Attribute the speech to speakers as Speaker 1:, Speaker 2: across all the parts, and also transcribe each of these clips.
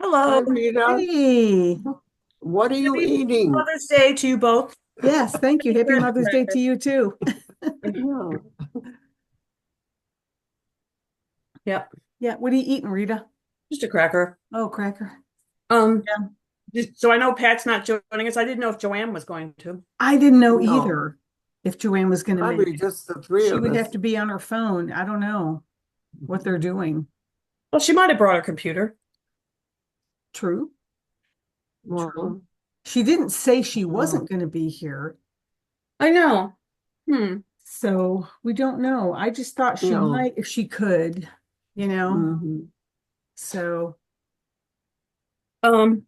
Speaker 1: Hi,
Speaker 2: Hello.
Speaker 1: Rita.
Speaker 3: Hey,
Speaker 1: What are you
Speaker 2: Happy
Speaker 1: eating?
Speaker 2: Mother's Day to you both.
Speaker 3: yes, thank you. Happy Mother's Day to you too.
Speaker 1: Yeah.
Speaker 2: Yep,
Speaker 3: Yeah, what are you eating, Rita?
Speaker 2: just a cracker.
Speaker 3: Oh, cracker.
Speaker 2: Um,
Speaker 3: Yeah.
Speaker 2: so I know Pat's not joining us. I didn't know if Joanne was going to.
Speaker 3: I didn't know
Speaker 1: No,
Speaker 3: either if Joanne was going to make
Speaker 1: probably
Speaker 3: it.
Speaker 1: just the three
Speaker 3: She
Speaker 1: of
Speaker 3: would have
Speaker 1: us.
Speaker 3: to be on her phone. I don't know what they're doing.
Speaker 2: Well, she might have brought her computer.
Speaker 3: True, true.
Speaker 1: Well,
Speaker 3: She didn't say she
Speaker 1: oh,
Speaker 3: wasn't going to be here,
Speaker 2: I know. Hmm.
Speaker 3: so we don't know. I just thought she
Speaker 1: no.
Speaker 3: might if she could, you know.
Speaker 1: Hmm.
Speaker 3: So,
Speaker 2: Um,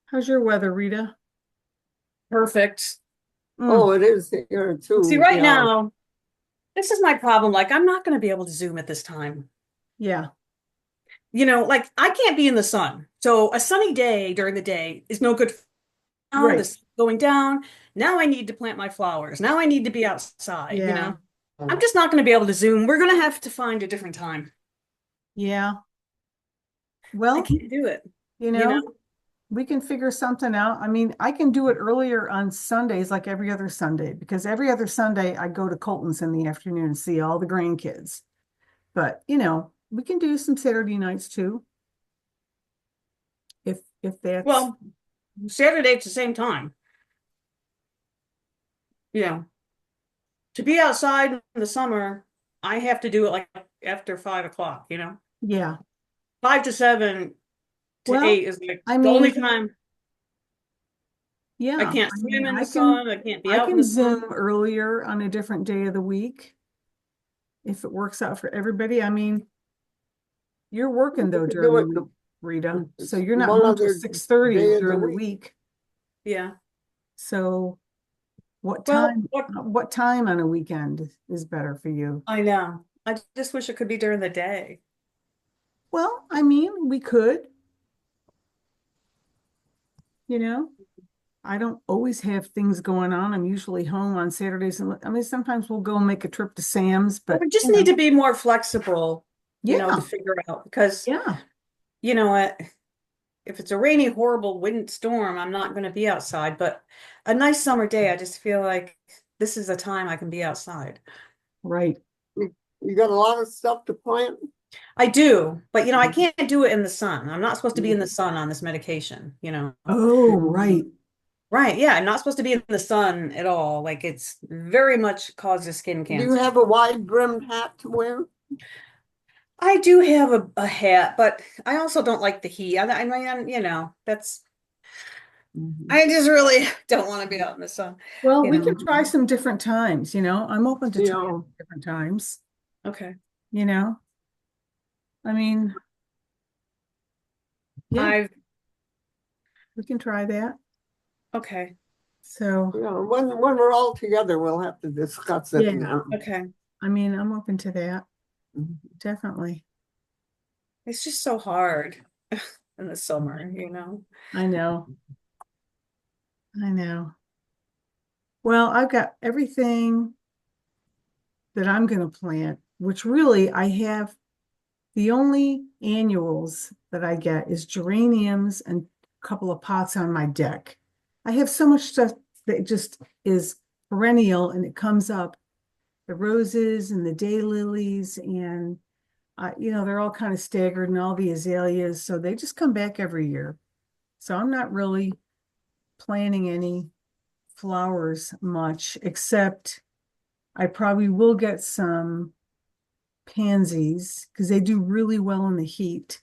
Speaker 3: how's your weather, Rita?
Speaker 2: Perfect.
Speaker 3: Mm,
Speaker 1: Oh, it is here
Speaker 2: See,
Speaker 1: too.
Speaker 2: right
Speaker 1: Yeah.
Speaker 2: now, this is my problem. Like, I'm not going to be able to Zoom at this time.
Speaker 3: yeah,
Speaker 2: Like I can't be in the sun. So a sunny day during the day is no good. Now
Speaker 3: right.
Speaker 2: this going down. Now I need to plant my flowers. Now I need to be outside.
Speaker 3: Yeah,
Speaker 2: I'm just not going to be able to Zoom. We're going to have to find a different time.
Speaker 3: yeah.
Speaker 2: I
Speaker 3: Well,
Speaker 2: can't do it,
Speaker 3: you
Speaker 2: you know?
Speaker 3: know. We can figure something out. I mean, I can do it earlier on Sundays, like every other Sunday, because every other Sunday I go to Colton's in the afternoon and see all the grandkids. But, we can do some Saturday nights too, if that's
Speaker 2: Well, Saturday at the same time. You know, to be outside in the summer, I have to do it like after 5 o'clock.
Speaker 3: yeah.
Speaker 2: 5 to 7 to 8
Speaker 3: Well,
Speaker 2: is like
Speaker 3: I
Speaker 2: the only
Speaker 3: mean,
Speaker 2: time I
Speaker 3: yeah.
Speaker 2: can't
Speaker 3: I
Speaker 2: swim
Speaker 3: mean,
Speaker 2: in the
Speaker 3: I can
Speaker 2: sun. I can't be
Speaker 3: I
Speaker 2: out in
Speaker 3: can
Speaker 2: the
Speaker 3: Zoom
Speaker 2: sun.
Speaker 3: earlier on a different day of the week if it works out for everybody. I mean, you're working
Speaker 1: We
Speaker 3: though
Speaker 1: could
Speaker 3: during
Speaker 1: do
Speaker 3: the
Speaker 1: it
Speaker 3: week, Rita. So
Speaker 1: it's
Speaker 3: you're not
Speaker 1: one
Speaker 3: home till
Speaker 1: other
Speaker 3: 6:30
Speaker 1: day of the
Speaker 3: during the
Speaker 1: week.
Speaker 3: week.
Speaker 2: Yeah.
Speaker 3: So What
Speaker 2: Well,
Speaker 3: time,
Speaker 2: what
Speaker 3: what time on a weekend is better for you?
Speaker 2: I know. I just wish it could be during the day.
Speaker 3: Well, I mean, we could, you know, I don't always have things going on. I'm usually home on Saturdays. And I mean, sometimes we'll go make a trip to Sam's,
Speaker 2: Well,
Speaker 3: but
Speaker 2: we just need to be more flexible, to
Speaker 3: yeah,
Speaker 2: figure out because
Speaker 3: yeah,
Speaker 2: you know what, if it's a rainy, horrible wind storm, I'm not going to be outside. But a nice summer day, I just feel like this is a time I can be outside.
Speaker 3: right.
Speaker 1: You got a lot of stuff to plant.
Speaker 2: I do, but I
Speaker 1: Mhm.
Speaker 2: can't do it in the sun. I'm not supposed to be in the sun on this medication.
Speaker 3: Oh, right.
Speaker 1: Mhm.
Speaker 2: Right. Yeah, I'm not supposed to be in the sun at all. Like it's very much causes skin
Speaker 1: Do you
Speaker 2: cancer.
Speaker 1: have a wide brimmed hat to wear?
Speaker 2: I do have a hat, but I also don't like the heat. I mean, that's,
Speaker 1: Mhm.
Speaker 2: I just really don't want to be out in the sun,
Speaker 3: Well,
Speaker 2: you
Speaker 3: we can
Speaker 2: know.
Speaker 3: try
Speaker 1: Mhm.
Speaker 3: some different times, I'm open to trying
Speaker 1: Yeah.
Speaker 3: different times,
Speaker 2: Okay.
Speaker 3: you know. I mean, yeah,
Speaker 2: I've,
Speaker 3: we can try that.
Speaker 2: okay.
Speaker 3: So,
Speaker 1: Yeah. When we're all together, we'll have to discuss it
Speaker 3: yeah,
Speaker 1: again.
Speaker 2: Okay.
Speaker 3: I mean, I'm open to that,
Speaker 1: Mhm.
Speaker 3: definitely.
Speaker 2: It's just so hard in the summer.
Speaker 3: I know. I know. Well, I've got everything that I'm going to plant, which really I have the only annuals that I get is geraniums and a couple of pots on my deck. I have so much stuff that just is perennial and it comes up. The roses and the daylilies and they're all kind of staggered and all the azaleas. So they just come back every year. So I'm not really planting any flowers much, except I probably will get some pansies because they do really well in the heat,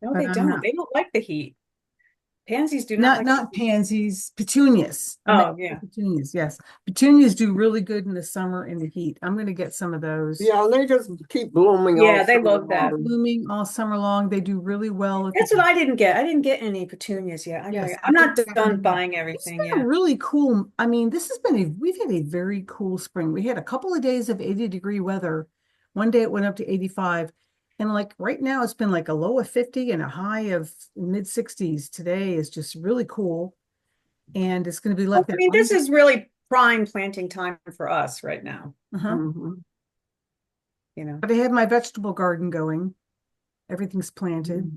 Speaker 2: No,
Speaker 3: but
Speaker 2: they
Speaker 3: I'm
Speaker 2: don't.
Speaker 3: not
Speaker 2: They don't like the heat. Pansies do not
Speaker 3: not
Speaker 2: like the
Speaker 3: not
Speaker 2: heat.
Speaker 3: pansies, petunias. I meant
Speaker 2: Oh, yeah.
Speaker 3: petunias, yes. Petunias do really good in the summer in the heat. I'm going to get some of those.
Speaker 1: Yeah, they just keep blooming all
Speaker 2: Yeah, they
Speaker 1: summer
Speaker 2: love
Speaker 3: Keep
Speaker 2: that.
Speaker 1: long.
Speaker 3: blooming all summer long. They do really well at the
Speaker 2: That's what I didn't get. I didn't get any petunias yet. I
Speaker 3: yes,
Speaker 2: gotta,
Speaker 3: I
Speaker 2: I'm not
Speaker 3: haven't gotten
Speaker 2: done
Speaker 3: them yet.
Speaker 2: buying
Speaker 3: It's
Speaker 2: everything
Speaker 3: been a
Speaker 2: yet.
Speaker 3: really cool. I mean, we've had a very cool spring. We had a couple of days of 80-degree weather. One day it went up to 85. And like right now, it's been like a low of 50 and a high of mid 60s. Today is just really cool. And it's going to be
Speaker 2: Well,
Speaker 3: like
Speaker 2: I
Speaker 3: that
Speaker 2: mean,
Speaker 3: all.
Speaker 2: this is really prime planting time for us right now,
Speaker 3: Uh-huh.
Speaker 1: Mhm.
Speaker 2: you know.
Speaker 3: But I have my vegetable garden going. everything's planted,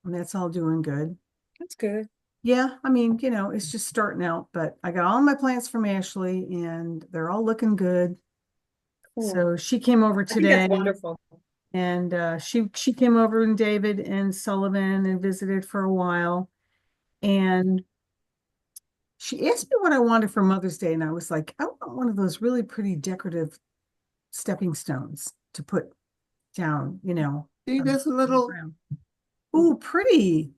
Speaker 3: and that's all doing good.
Speaker 2: That's good.
Speaker 3: Yeah, I mean, it's just starting out, but I got all my plants from Ashley and they're all looking good.
Speaker 2: Cool.
Speaker 3: So she came over
Speaker 2: I think that's
Speaker 3: today
Speaker 2: wonderful.
Speaker 3: and she came over, and David and Sullivan, and visited for a while. And she asked me what I wanted for Mother's Day, and I was like, I want one of those really pretty decorative stepping stones to put down,
Speaker 1: See
Speaker 3: on
Speaker 1: this
Speaker 3: the
Speaker 1: little
Speaker 3: ground. Ooh, pretty.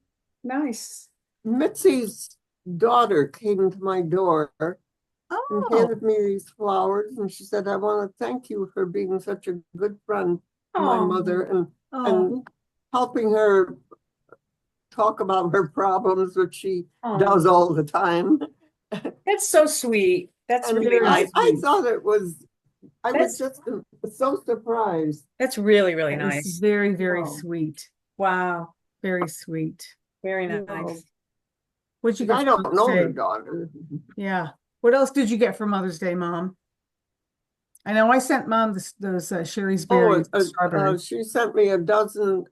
Speaker 2: Nice.
Speaker 1: Mitzi's daughter came to my door and
Speaker 3: Oh,
Speaker 1: handed me these flowers, and she said, I want to thank you for being such a good friend to my
Speaker 2: Oh.
Speaker 1: mother and
Speaker 3: oh,
Speaker 1: helping her talk about her problems, which she
Speaker 2: Oh.
Speaker 1: does all the time.
Speaker 2: That's so sweet. That's
Speaker 1: And
Speaker 2: really nice.
Speaker 1: I thought it was, I was
Speaker 2: That's-
Speaker 1: just so surprised.
Speaker 2: That's really, really
Speaker 3: that was
Speaker 2: nice.
Speaker 3: very, very
Speaker 1: Wow.
Speaker 3: sweet.
Speaker 2: Wow.
Speaker 3: Very sweet.
Speaker 2: Very
Speaker 1: You
Speaker 2: nice.
Speaker 1: know,
Speaker 3: What'd you
Speaker 1: 'cause
Speaker 3: get
Speaker 1: I
Speaker 3: for
Speaker 1: don't
Speaker 3: Mother's
Speaker 1: know her
Speaker 3: Day?
Speaker 1: daughter.
Speaker 3: Yeah. What else did you get for Mother's Day, Mom? I know I sent Mom those Sherry's berries, and strawberries.
Speaker 1: She sent me a dozen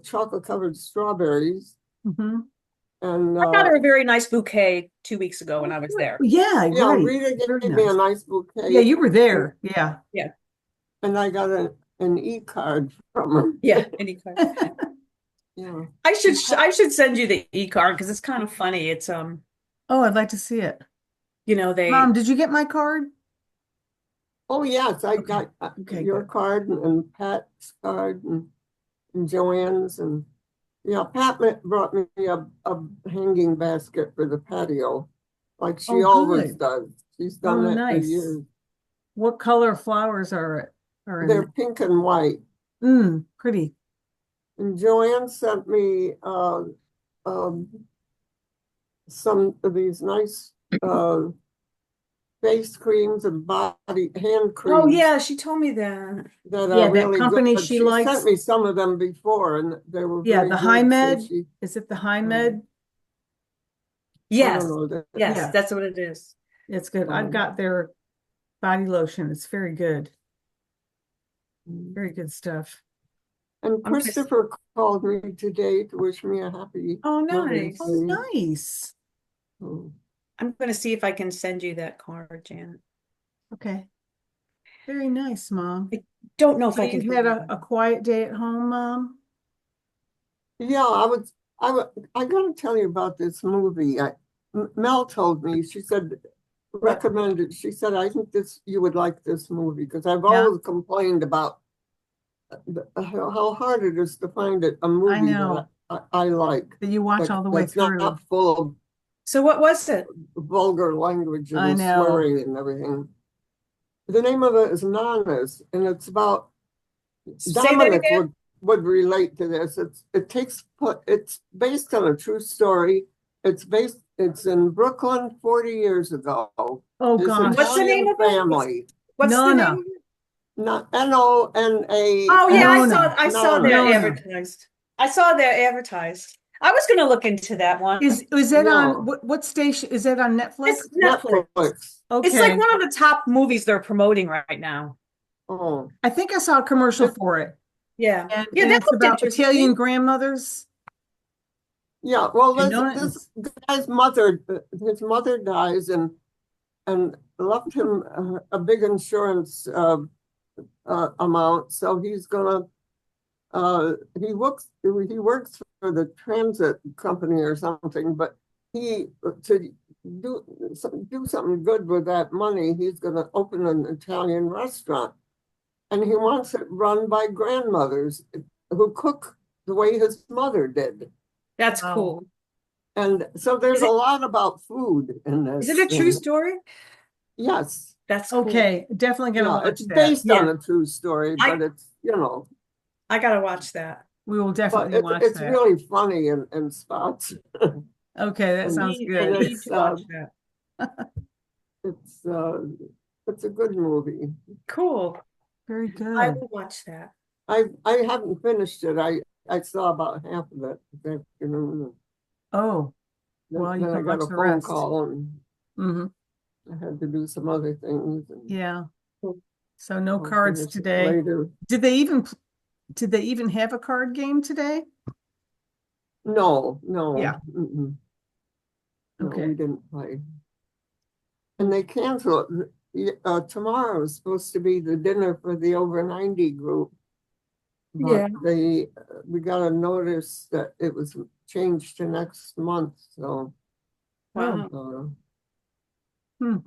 Speaker 1: chocolate covered strawberries,
Speaker 3: Mhm.
Speaker 1: and
Speaker 2: I got her a very nice bouquet 2 weeks ago when I was there.
Speaker 3: Yeah,
Speaker 1: yeah,
Speaker 3: right.
Speaker 1: Rita
Speaker 3: Very
Speaker 1: gave me a
Speaker 3: nice.
Speaker 1: nice bouquet.
Speaker 3: Yeah, you were there. Yeah.
Speaker 1: And I got an e-card from her.
Speaker 2: Yeah. Any kind.
Speaker 1: Yeah.
Speaker 2: I should send you the e-card because it's kind of funny. It's
Speaker 3: Oh, I'd like to see it.
Speaker 2: they
Speaker 3: Mom, did you get my card?
Speaker 1: Oh, yes, I
Speaker 3: Okay.
Speaker 1: got
Speaker 3: Okay,
Speaker 1: your
Speaker 3: good.
Speaker 1: card and Pat's card and Joanne's, and Pat brought me a hanging basket for the patio, like she
Speaker 3: Oh,
Speaker 1: always
Speaker 3: good.
Speaker 1: does. She's done
Speaker 3: Oh,
Speaker 1: that for
Speaker 3: nice.
Speaker 1: years.
Speaker 3: What color flowers are in
Speaker 1: They're
Speaker 3: it?
Speaker 1: pink and white.
Speaker 3: Pretty.
Speaker 1: And Joanne sent me some of these nice face creams and hand creams.
Speaker 2: Oh yeah, she told me that.
Speaker 1: That
Speaker 3: Yeah,
Speaker 1: are
Speaker 3: that
Speaker 1: really
Speaker 3: company
Speaker 1: good.
Speaker 3: she
Speaker 1: She
Speaker 3: likes.
Speaker 1: sent me some of them before, and they were
Speaker 3: Yeah,
Speaker 1: very
Speaker 3: the
Speaker 1: good, so
Speaker 3: HiMed.
Speaker 1: she-
Speaker 3: Is it the HiMed?
Speaker 1: I
Speaker 2: Yes.
Speaker 1: don't know that.
Speaker 2: Yes,
Speaker 3: Yeah.
Speaker 2: that's what it is.
Speaker 3: It's good. I've
Speaker 1: Um,
Speaker 3: got their body lotion. It's very good. Very good stuff.
Speaker 1: And
Speaker 2: I'm just-
Speaker 1: Christopher called me today to wish me a happy
Speaker 2: Oh,
Speaker 1: Mother's
Speaker 2: nice.
Speaker 3: Oh,
Speaker 1: Day.
Speaker 3: nice.
Speaker 1: Oh,
Speaker 2: I'm going to see if I can send you that card, Janet.
Speaker 3: Okay. Very nice, Mom.
Speaker 2: Don't know if
Speaker 3: So
Speaker 2: I can.
Speaker 3: you had a quiet day at home, Mom?
Speaker 1: yeah, I gotta tell you about this movie. Mel told me, she said, recommended, she said, I think you would like this movie, because I've
Speaker 3: Yeah.
Speaker 1: always complained about how hard it is to find a movie
Speaker 3: know.
Speaker 1: that I like.
Speaker 3: That you watch all the way
Speaker 1: That's
Speaker 3: through.
Speaker 1: not full of
Speaker 2: So what was it?
Speaker 1: vulgar language
Speaker 3: I
Speaker 1: and
Speaker 3: know.
Speaker 1: swearing and everything. The name of it is Nanas, and it's about
Speaker 2: Say that
Speaker 1: Dominic
Speaker 2: again.
Speaker 1: would relate to this. It's based on a true story. It's in Brooklyn 40 years ago.
Speaker 3: Oh,
Speaker 1: This
Speaker 3: gosh.
Speaker 2: What's the name
Speaker 1: Italian
Speaker 2: of it?
Speaker 1: family.
Speaker 2: What's the
Speaker 3: Nona.
Speaker 2: name?
Speaker 1: Not Nona.
Speaker 2: Oh yeah,
Speaker 3: Nona.
Speaker 2: I saw that
Speaker 1: Nona.
Speaker 2: advertised. I saw that advertised. I was going to look into that one.
Speaker 3: Is that
Speaker 1: No.
Speaker 3: on what station? Is that on Netflix?
Speaker 2: It's Netflix.
Speaker 1: Netflix.
Speaker 3: Okay.
Speaker 2: It's like one of the top movies they're promoting right now.
Speaker 1: Oh,
Speaker 3: I think I saw a commercial for it.
Speaker 2: Yeah.
Speaker 3: And,
Speaker 2: Yeah,
Speaker 3: and
Speaker 2: that
Speaker 3: it's
Speaker 2: looked
Speaker 3: about
Speaker 2: interesting.
Speaker 3: Italian grandmothers.
Speaker 1: yeah. Well,
Speaker 3: And Nona
Speaker 1: this guy's mother, his mother dies and left him a big insurance amount. So he's gonna he works for the transit company or something, but to do something good with that money, he's gonna open an Italian restaurant. And he wants it run by grandmothers who cook the way his mother did.
Speaker 2: That's
Speaker 3: Wow.
Speaker 2: cool.
Speaker 1: And so there's
Speaker 2: Is it-
Speaker 1: a lot about food in this.
Speaker 2: Is it a true story?
Speaker 1: Yes.
Speaker 2: That's cool.
Speaker 3: Okay, definitely gonna
Speaker 1: Yeah,
Speaker 3: watch
Speaker 1: it's
Speaker 3: that.
Speaker 1: based
Speaker 3: Yeah,
Speaker 1: on a true story, but it's,
Speaker 2: I gotta watch that.
Speaker 3: we will
Speaker 1: but
Speaker 3: definitely watch
Speaker 1: it's
Speaker 3: that.
Speaker 1: really funny in spots.
Speaker 3: Okay, that
Speaker 1: and
Speaker 3: sounds
Speaker 1: he-
Speaker 3: good.
Speaker 1: and
Speaker 2: I need
Speaker 1: it's,
Speaker 2: to watch that.
Speaker 1: It's a good movie.
Speaker 2: Cool.
Speaker 3: Very
Speaker 2: I
Speaker 3: good.
Speaker 2: will watch that.
Speaker 1: I haven't finished it. I saw about half of it this afternoon.
Speaker 3: Oh,
Speaker 1: Then,
Speaker 3: Well, you
Speaker 1: then I
Speaker 3: can
Speaker 1: got
Speaker 3: watch
Speaker 1: a
Speaker 3: the
Speaker 1: phone
Speaker 3: rest.
Speaker 1: call and
Speaker 3: hmm
Speaker 1: I had to do some other things. And
Speaker 3: yeah.
Speaker 2: Cool.
Speaker 3: So no
Speaker 1: I'll
Speaker 3: cards
Speaker 1: finish it
Speaker 3: today.
Speaker 1: later.
Speaker 3: Did they even did they even have a card game today?
Speaker 1: No, no.
Speaker 3: Yeah.
Speaker 1: No,
Speaker 3: Okay.
Speaker 1: we didn't play. And they canceled. Tomorrow is supposed to be the dinner for the over 90 group.
Speaker 3: Yeah.
Speaker 1: But we got a notice that it was changed to next month, so
Speaker 2: Wow.
Speaker 3: Hmm.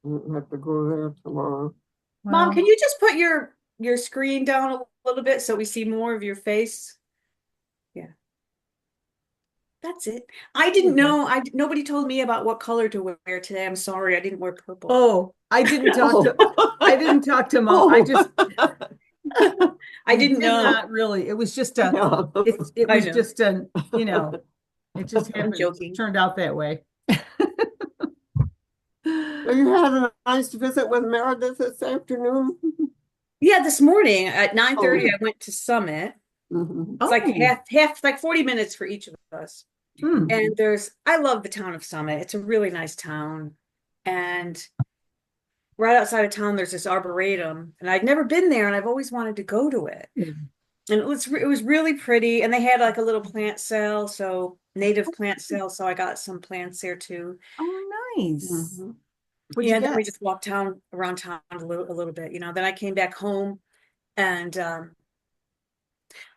Speaker 1: we'll have to go there tomorrow.
Speaker 2: Mom,
Speaker 3: Well,
Speaker 2: can you just put your screen down a little bit so we see more of your face? Yeah. That's it. I didn't know. Nobody told me about what color to wear today. I'm sorry. I didn't wear purple.
Speaker 3: oh, I didn't talk to Mom.
Speaker 1: Oh.
Speaker 3: I just
Speaker 2: I didn't
Speaker 3: did
Speaker 2: know.
Speaker 3: not really. It was just a
Speaker 1: Yeah.
Speaker 3: it
Speaker 2: I
Speaker 3: was
Speaker 2: know.
Speaker 3: just a, it just
Speaker 2: I'm
Speaker 3: happened.
Speaker 2: joking.
Speaker 3: Turned out that way.
Speaker 1: So you had a nice visit with Meredith this afternoon?
Speaker 2: Yeah, this morning at 9:30,
Speaker 1: Oh.
Speaker 2: I went to Summit.
Speaker 1: Mhm.
Speaker 2: It's like
Speaker 3: Oh.
Speaker 2: half like 40 minutes for each of us.
Speaker 3: Hmm.
Speaker 2: And I love the town of Summit. It's a really nice town. And right outside of town, there's this arboretum, and I'd never been there, and I've always wanted to go to it.
Speaker 3: Yeah.
Speaker 2: And it was really pretty, and they had like a little plant sale, so native plant sale, so I got some plants there too.
Speaker 3: Oh, nice.
Speaker 1: Mhm.
Speaker 3: What'd you
Speaker 2: Yeah, then we
Speaker 3: get?
Speaker 2: just walked around town a little bit, Then I came back home, and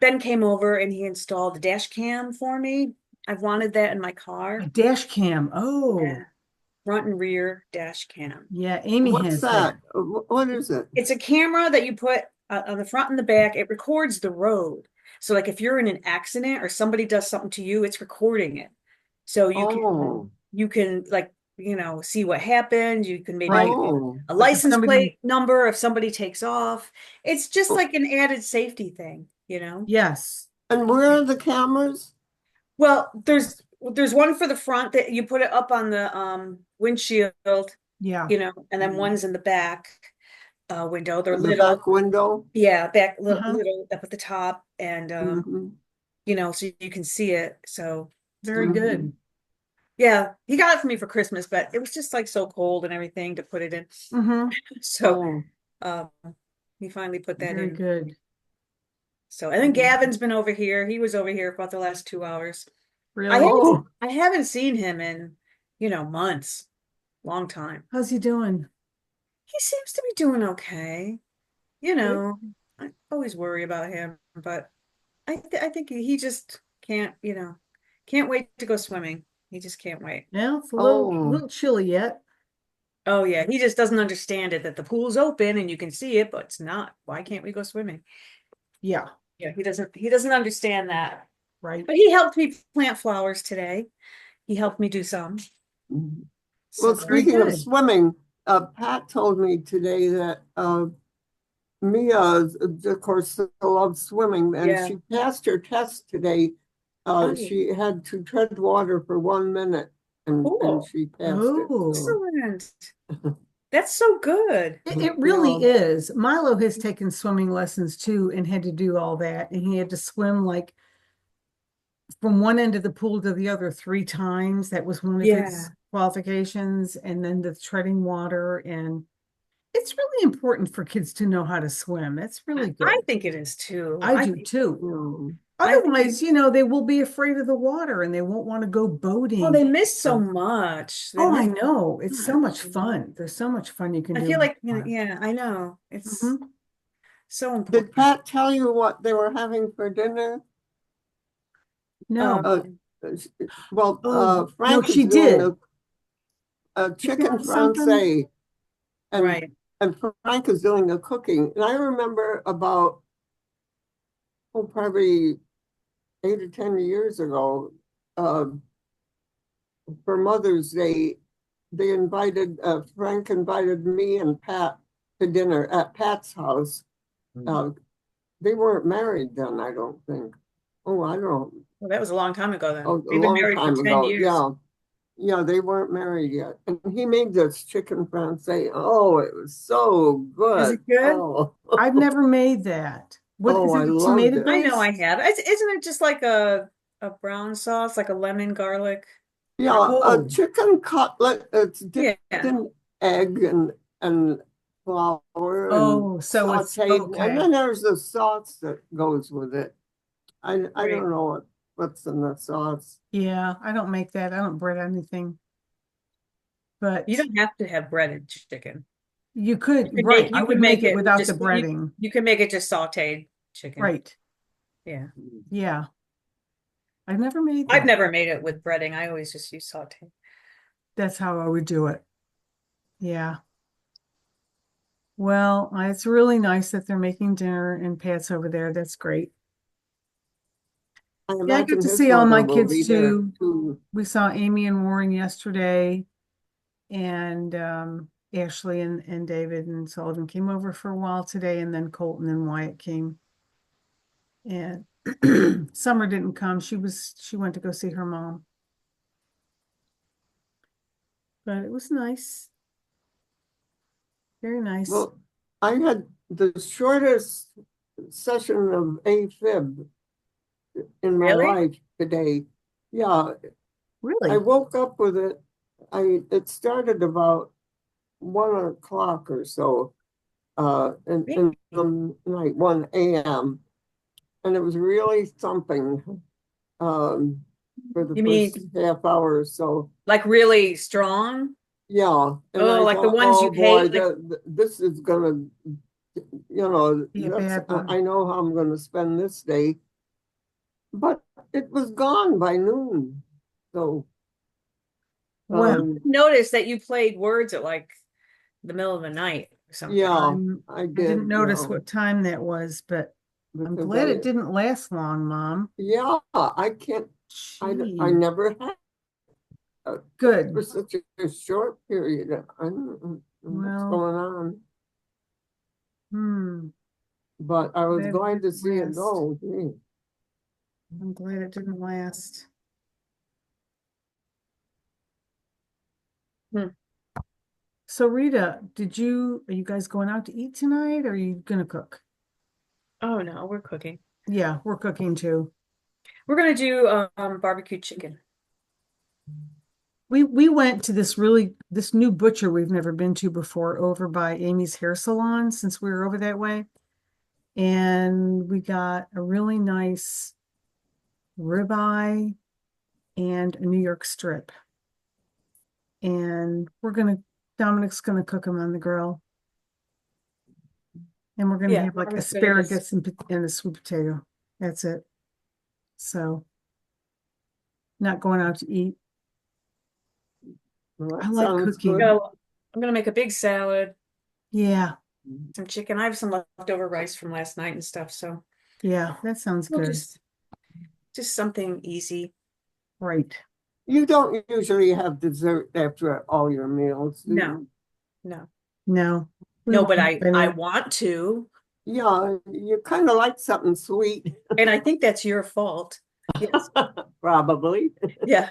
Speaker 2: Ben came over and he installed a dash cam for me. I've wanted that in my car.
Speaker 3: A dash cam. Oh,
Speaker 2: Yeah, front and rear dash cam.
Speaker 3: yeah. Amy
Speaker 1: What's
Speaker 3: has
Speaker 1: that? What is it?
Speaker 2: It's a camera that you put on the front and the back. It records the road. So like if you're in an accident or somebody does something to you, it's recording it. So
Speaker 1: Oh.
Speaker 2: you can like, see what happened. You can maybe
Speaker 3: Right.
Speaker 2: get
Speaker 1: Oh.
Speaker 2: a
Speaker 3: Like if
Speaker 2: license
Speaker 3: somebody-
Speaker 2: plate number if somebody takes off. It's just
Speaker 1: Oh.
Speaker 2: like an added safety thing,
Speaker 3: Yes.
Speaker 1: And where are the cameras?
Speaker 2: Well, there's one for the front that you put it up on the windshield,
Speaker 3: Yeah.
Speaker 2: and then one's in the back window. They're
Speaker 1: The
Speaker 2: little.
Speaker 1: back window?
Speaker 2: Yeah, back
Speaker 3: Uh-huh.
Speaker 2: little up at the top, and
Speaker 1: Mhm.
Speaker 2: so you can see it. So
Speaker 3: Very
Speaker 1: Mhm.
Speaker 3: good.
Speaker 2: yeah, he got it for me for Christmas, but it was just like so cold and everything to put it in.
Speaker 3: Mm-hmm.
Speaker 2: So
Speaker 1: Oh.
Speaker 2: he finally put that
Speaker 3: Very
Speaker 2: in.
Speaker 3: good.
Speaker 2: So and then Gavin's been over here. He was over here for about the last 2 hours.
Speaker 3: Really?
Speaker 1: Oh.
Speaker 2: I haven't seen him in, months, long time.
Speaker 3: How's he doing?
Speaker 2: He seems to be doing okay. I always worry about him, but I think he just can't wait to go swimming. He just can't wait.
Speaker 3: Yeah, it's a
Speaker 1: Oh.
Speaker 3: little chilly yet.
Speaker 2: Oh yeah, he just doesn't understand it that the pool's open and you can see it, but it's not. Why can't we go swimming?
Speaker 3: Yeah,
Speaker 2: Yeah, he doesn't understand that.
Speaker 3: right.
Speaker 2: But he helped me plant flowers today. He helped me do some.
Speaker 1: Mhm.
Speaker 2: So
Speaker 1: Well,
Speaker 3: very
Speaker 1: speaking of
Speaker 3: good.
Speaker 1: swimming, Pat told me today that Mia, of course, loves swimming, and
Speaker 2: Yeah.
Speaker 1: she passed her test today.
Speaker 2: Oh.
Speaker 1: She had to tread water for 1 minute, and
Speaker 2: Cool.
Speaker 1: she passed it.
Speaker 3: Oh.
Speaker 1: So.
Speaker 2: Excellent. That's so good.
Speaker 3: It really
Speaker 1: Yeah.
Speaker 3: is. Milo has taken swimming lessons too and had to do all that. And he had to swim like from one end of the pool to the other 3 times. That was one of
Speaker 2: Yeah.
Speaker 3: his qualifications. And then the treading water. And it's really important for kids to know how to swim. It's really good.
Speaker 2: I think it is too.
Speaker 3: I do too.
Speaker 1: Yeah.
Speaker 2: I think
Speaker 3: Otherwise, they will be afraid of the water and they won't want to go boating.
Speaker 2: Oh, they miss so much. They
Speaker 3: Oh, I
Speaker 2: miss
Speaker 3: know. It's so much
Speaker 2: much.
Speaker 3: fun. There's so much fun you can
Speaker 2: I
Speaker 3: do.
Speaker 2: feel
Speaker 3: with
Speaker 2: like,
Speaker 3: water.
Speaker 2: yeah, I know. It's
Speaker 3: Mhm.
Speaker 2: so
Speaker 1: Did
Speaker 2: important.
Speaker 1: Pat tell you what they were having for dinner?
Speaker 3: No.
Speaker 1: Well,
Speaker 3: Oh,
Speaker 1: Frank
Speaker 3: no,
Speaker 1: is
Speaker 3: she
Speaker 1: doing
Speaker 3: did.
Speaker 1: a chicken
Speaker 3: got something?
Speaker 1: francais, and
Speaker 2: Right.
Speaker 1: and Frank is doing the cooking. And I remember about probably 8 or 10 years ago, for Mother's Day, Frank invited me and Pat to dinner at Pat's house. They weren't married then, I don't think. Oh, I don't.
Speaker 2: Well, that was a long time ago then.
Speaker 1: Oh, a
Speaker 2: We've been
Speaker 1: long
Speaker 2: married for
Speaker 1: time
Speaker 2: 10
Speaker 1: ago.
Speaker 2: years.
Speaker 1: Yeah. Yeah, they weren't married yet. And he made this chicken francais. Oh, it was so good.
Speaker 2: Is it good?
Speaker 1: Oh,
Speaker 3: I've never made that. What is
Speaker 1: Oh, I
Speaker 3: it?
Speaker 1: loved
Speaker 3: Tomato
Speaker 1: it.
Speaker 2: I know I
Speaker 3: based?
Speaker 2: have. Isn't it just like a brown sauce, like a lemon garlic?
Speaker 1: yeah,
Speaker 3: Oh.
Speaker 1: a chicken cutlet. It's dipped
Speaker 2: Yeah.
Speaker 1: in egg and flour and
Speaker 3: Oh, so it's
Speaker 1: sauteed, and then
Speaker 3: okay.
Speaker 1: there's the sauce that goes with it. I
Speaker 2: Right.
Speaker 1: don't know what's in the sauce.
Speaker 3: Yeah, I don't make that. I don't bread anything. But
Speaker 2: You don't have to have breaded chicken.
Speaker 3: you could,
Speaker 2: You could
Speaker 3: right.
Speaker 2: make
Speaker 3: I
Speaker 2: you
Speaker 3: would
Speaker 2: could
Speaker 3: make
Speaker 2: make
Speaker 3: it
Speaker 2: it with
Speaker 3: without the
Speaker 2: just
Speaker 3: breading.
Speaker 2: you can make it just sauteed chicken.
Speaker 3: Right.
Speaker 2: Yeah.
Speaker 3: Yeah. I've never made
Speaker 2: I've
Speaker 3: that.
Speaker 2: never made it with breading. I always just use sauteed.
Speaker 3: That's how I would do it. Yeah. Well, it's really nice that they're making dinner and Pat's over there. That's great.
Speaker 1: I
Speaker 3: Yeah, I got
Speaker 1: imagine
Speaker 3: to
Speaker 1: his
Speaker 3: see all my
Speaker 1: mother will be
Speaker 3: kids
Speaker 1: there
Speaker 3: too.
Speaker 1: too.
Speaker 3: We saw Amy and Warren yesterday, and Ashley and David and Sullivan came over for a while today, and then Colton and Wyatt came. And Summer didn't come. She went to go see her mom. But it was nice. Very nice.
Speaker 1: Well, I had the shortest session of AFib in my
Speaker 2: Really?
Speaker 1: life today. Yeah, I
Speaker 3: Really?
Speaker 1: woke up with it. It started about 1 o'clock or so, in the night, 1 a.m. And it was really thumping, for the
Speaker 2: You mean
Speaker 1: first half hour or so.
Speaker 2: like really strong?
Speaker 1: Yeah, and
Speaker 2: Oh,
Speaker 1: I
Speaker 2: like the
Speaker 1: thought,
Speaker 2: ones
Speaker 1: oh
Speaker 2: you
Speaker 1: boy,
Speaker 2: hate? Like,
Speaker 1: this is gonna,
Speaker 3: Be a
Speaker 1: that's,
Speaker 3: bad one.
Speaker 1: I know how I'm gonna spend this day. But it was gone by noon. So,
Speaker 3: Well,
Speaker 2: notice that you played words at like the middle of the night or something.
Speaker 1: yeah,
Speaker 3: I
Speaker 1: I
Speaker 3: didn't
Speaker 1: did,
Speaker 3: notice what time that was, but I'm
Speaker 1: because
Speaker 3: glad it didn't last long, Mom.
Speaker 1: yeah, I can't, I
Speaker 3: Gee,
Speaker 1: never had for
Speaker 3: good.
Speaker 1: such a short period. I don't know what's
Speaker 3: Well,
Speaker 1: going on,
Speaker 3: hmm,
Speaker 1: but I was
Speaker 3: glad it
Speaker 1: glad to
Speaker 3: didn't
Speaker 1: see it
Speaker 3: last.
Speaker 1: go. Gee.
Speaker 3: I'm glad it didn't last.
Speaker 2: Hmm.
Speaker 3: So Rita, are you guys going out to eat tonight or are you gonna cook?
Speaker 2: Oh no, we're cooking.
Speaker 3: Yeah, we're cooking too.
Speaker 2: We're gonna do barbecue chicken.
Speaker 3: We went to this new butcher we've never been to before over by Amy's hair salon since we were over that way. And we got a really nice ribeye and a New York strip. And Dominic's gonna cook them on the grill. And we're gonna
Speaker 2: Yeah,
Speaker 3: have like
Speaker 2: Dominic's gonna just-
Speaker 3: asparagus and a sweet potato. That's it. So not going out to eat.
Speaker 1: Well,
Speaker 3: I
Speaker 1: that
Speaker 3: like
Speaker 1: sounds
Speaker 3: cooking.
Speaker 1: good.
Speaker 2: So I'm gonna make a big salad,
Speaker 3: Yeah,
Speaker 2: some chicken. I have some leftover rice from last night and stuff, so
Speaker 3: yeah, that sounds
Speaker 2: we'll
Speaker 3: good.
Speaker 2: just something easy.
Speaker 3: Right.
Speaker 1: You don't usually have dessert after all your meals, do
Speaker 2: No.
Speaker 1: you?
Speaker 2: No.
Speaker 3: No. We
Speaker 2: No,
Speaker 3: won't
Speaker 2: but
Speaker 3: have
Speaker 2: I
Speaker 3: any.
Speaker 2: want to,
Speaker 1: Yeah, you kind of like something sweet,
Speaker 2: and I think that's your fault. Yes.
Speaker 1: probably.
Speaker 2: Yeah.